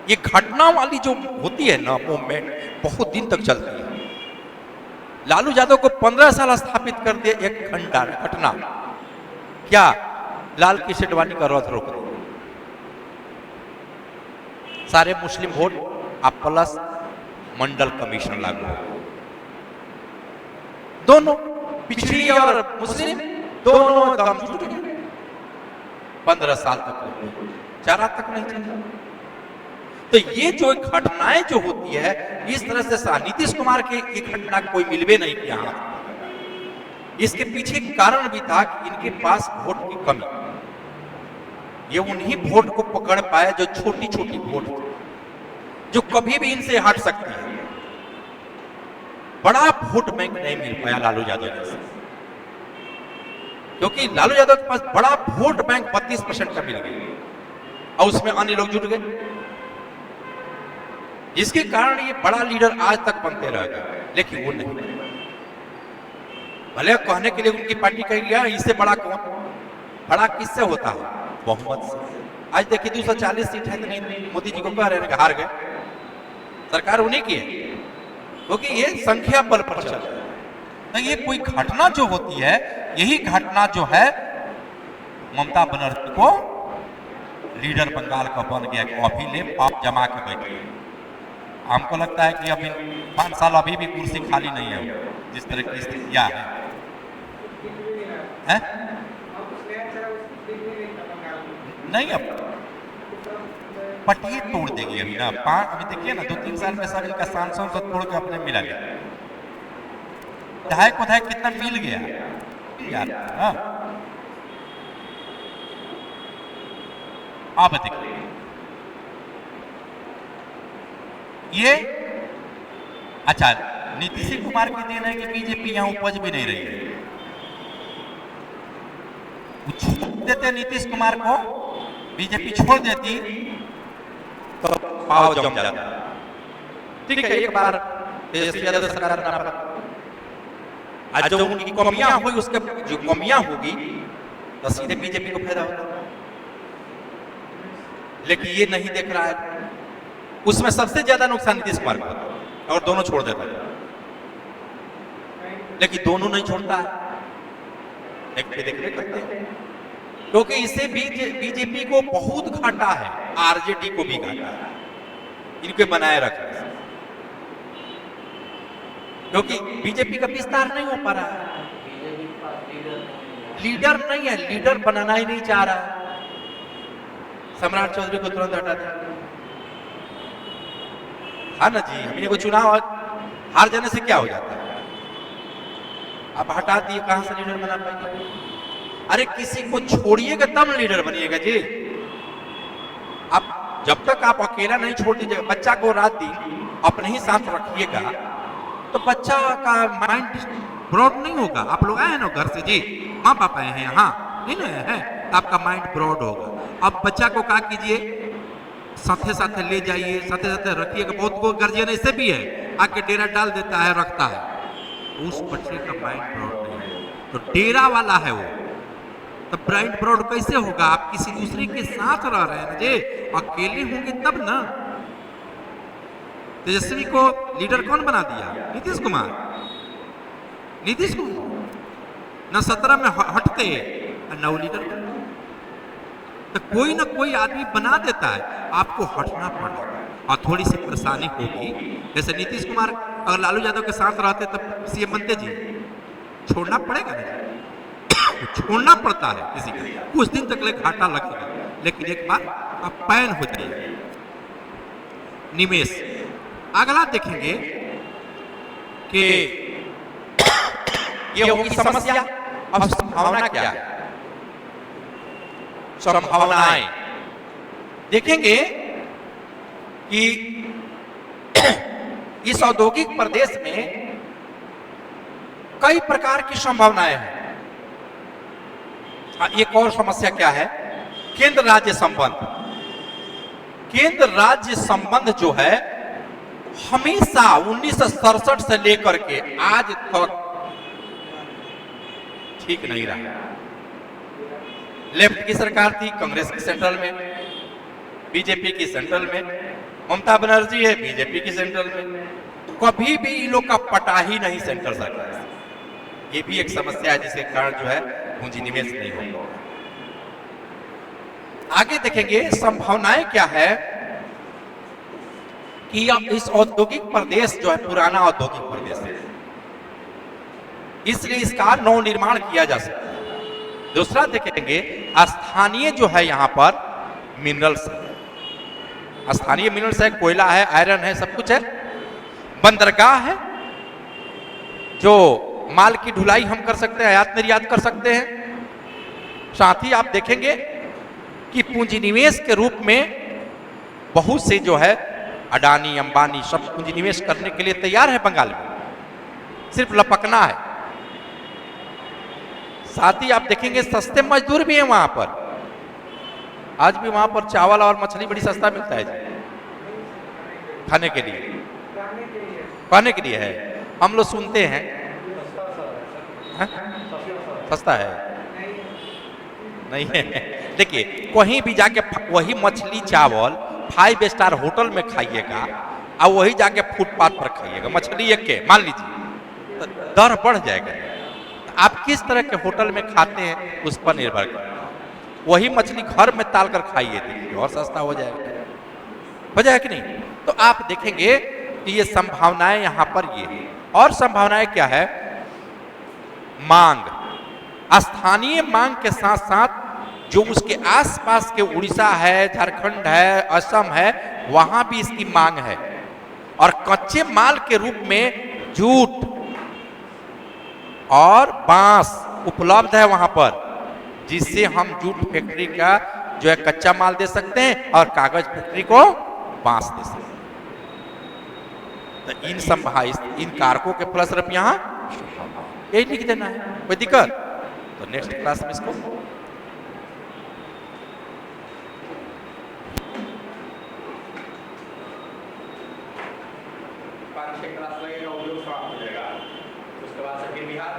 ये घटना वाली जो होती है ना मूवमेंट, बहुत दिन तक चलती है। लालू यादव को 15 साल स्थापित कर दिया एक घटना, क्या लाल की सेठवानी का रथ रोक दिया, सारे मुस्लिम वोट आप प्लस मंडल कमीशन लागू हो, दोनों पिछड़ी और मुस्लिम दोनों दम छूट गए। 15 साल तक चारा तक नहीं चला। तो ये जो घटनाएं जो होती है इस तरह से नीतीश कुमार की ये घटना कोई मिलवे नहीं किया। इसके पीछे कारण भी था कि इनके पास वोट की कमी, ये उन्हीं वोट को पकड़ पाए जो छोटी छोटी वोट थी, जो कभी भी इनसे हट सकती है। बड़ा वोट बैंक नहीं मिल पाया लालू यादव से। क्योंकि लालू यादव के पास बड़ा वोट बैंक 32% का मिल गया और उसमें अन्य लोग जुट गए, जिसके कारण ये बड़ा लीडर आज तक बनते रह गए। लेकिन वो नहीं, भले कहने के लिए उनकी पार्टी कह गया इससे बड़ा कौन, बड़ा किससे होता है, बहुमत से। आज देखिए 240 सीट है तो नहीं, मोदी जी को कह रहे हैं हार गए, सरकार उन्हीं की है, क्योंकि ये संख्या बल पर चल रहा है। तो ये कोई घटना जो होती है, यही घटना जो है ममता बनर्जी को लीडर बंगाल का बन गया कि अभी ले पाप जमा के बैठे। हमको लगता है कि अभी 5 साल अभी भी कुर्सी खाली नहीं है, जिस तरह की स्थितियां हैं। नहीं, अब पटिए तोड़ देगी अभी ना। अभी देखिए ना 2-3 साल में सभी का सांसद से तोड़ के अपने मिला गया, ढाई को ढाई कितना मिल गया यार। हाँ, आप देखिए ये अच्छा नीतीश कुमार की देन है कि बीजेपी यहां उपज भी नहीं रही है। छोड़ देते नीतीश कुमार को, बीजेपी छोड़ देती तो पाव जम जाता। ठीक है, एक बार तेजस्वी यादव सरकार बना पड़ा, आज जो उनकी कमियां हुई, उसके जो कमियां होगी तो सीधे बीजेपी को फायदा होगा। लेकिन ये नहीं देख रहा है, उसमें सबसे ज्यादा नुकसान नीतीश कुमार को होता और दोनों छोड़ देता है, लेकिन दोनों नहीं छोड़ता है, देखते करते हैं, क्योंकि इससे बीजेपी को बहुत घाटा है, आरजेडी को भी घाटा है इनके बनाए रखने, क्योंकि बीजेपी का विस्तार नहीं हो पा रहा है, लीडर नहीं है, लीडर बनाना ही नहीं चाह रहा। सम्राट चौधरी को तुरंत हटा दिया, हाँ ना जी, हमने को चुनाव हार जाने से क्या हो जाता है, आप हटा दिए, कहां से लीडर बना पाएंगे? अरे किसी को छोड़िएगा तब लीडर बनिएगा जी। आप जब तक आप अकेला नहीं छोड़ दीजिएगा, बच्चा को रात दिन अपने ही साथ रखिएगा तो बच्चा का माइंड ब्रॉड नहीं होगा। आप लोग आए हैं ना घर से जी, माँ बाप आए हैं यहाँ, नहीं ना है, आपका माइंड ब्रॉड होगा। अब बच्चा को क्या कीजिए, साथे साथे ले जाइए, साथे साथे रखिएगा। बहुत को गार्जियन ऐसे भी है, आके डेरा डाल देता है, रखता है, उस बच्चे का माइंड ब्रॉड नहीं है, तो डेरा वाला है वो, तो ब्राइंड ब्रॉड कैसे होगा? आप किसी दूसरे के साथ रह रहे हैं जी, अकेले होंगे तब ना। तेजस्वी को लीडर कौन बना दिया? नीतीश कुमार। नीतीश कुमार न 17 में हटते और न लीडर, तो कोई ना कोई आदमी बना देता है, आपको हटना पड़ेगा और थोड़ी सी परेशानी होगी। जैसे नीतीश कुमार अगर लालू यादव के साथ रहते तब सीएम बनते जी, छोड़ना पड़ेगा ना, छोड़ना पड़ता है किसी को, कुछ दिन तक ले घाटा लगेगा, लेकिन एक बार आप पैन हो जाइए। निवेश अगला देखेंगे कि ये होगी समस्या। अब संभावना क्या है? संभावनाएं देखेंगे कि इस औद्योगिक प्रदेश में कई प्रकार की संभावनाएं हैं। एक और समस्या क्या है? केंद्र राज्य संबंध। केंद्र राज्य संबंध जो है हमेशा 1967 से लेकर के आज तक ठीक नहीं रहा। लेफ्ट की सरकार थी, कांग्रेस की सेंट्रल में, बीजेपी की सेंट्रल में, ममता बनर्जी है बीजेपी की सेंट्रल में, कभी भी इन लोग का पटा ही नहीं सेंट्रल सरकार से। ये भी एक समस्या है जिसके कारण जो है पूंजी निवेश नहीं होगा। आगे देखेंगे संभावनाएं क्या है कि अब इस औद्योगिक प्रदेश जो है पुराना औद्योगिक प्रदेश है, इसलिए इसका नवनिर्माण किया जा सकता है। दूसरा देखेंगे स्थानीय जो है यहाँ पर मिनरल्स है, स्थानीय मिनरल्स है, कोयला है, आयरन है, सब कुछ है। बंदरगाह है, जो माल की ढुलाई हम कर सकते हैं, आयात निर्यात कर सकते हैं। साथ ही आप देखेंगे कि पूंजी निवेश के रूप में बहुत से जो है अडानी अंबानी सब पूंजी निवेश करने के लिए तैयार है बंगाल में, सिर्फ लपकना है। साथ ही आप देखेंगे सस्ते मजदूर भी हैं वहां पर। आज भी वहां पर चावल और मछली बड़ी सस्ता मिलता है जी, खाने के लिए, खाने के लिए है। हम लोग सुनते हैं हाँ? सस्ता है नहीं है। देखिए कहीं भी जाके वही मछली चावल 5 स्टार होटल में खाइएगा और वही जाके फुटपाथ पर खाइएगा, मछली एक के मान लीजिए, तो दर बढ़ जाएगा। आप किस तरह के होटल में खाते हैं उस पर निर्भर करता है। वही मछली घर में ताल कर खाइए, देखिए और सस्ता हो जाएगा, हो जाएगा कि नहीं। तो आप देखेंगे कि ये संभावनाएं यहाँ पर ये है। और संभावनाएं क्या है, मांग, स्थानीय मांग के साथ साथ जो उसके आसपास के उड़ीसा है, झारखंड है, असम है, वहां भी इसकी मांग है। और कच्चे माल के रूप में जूट और बांस उपलब्ध है वहां पर, जिससे हम जूट फैक्ट्री का जो है कच्चा माल दे सकते हैं और कागज फैक्ट्री को बांस दे सकते हैं। तो इन कारकों के प्लस रप यहाँ यही लिख देना है, कोई दिक्कत। तो नेक्स्ट क्लास में इसको क्लास लगेगा, उद्योग समाप्त हो जाएगा। उसके बाद से फिर बिहार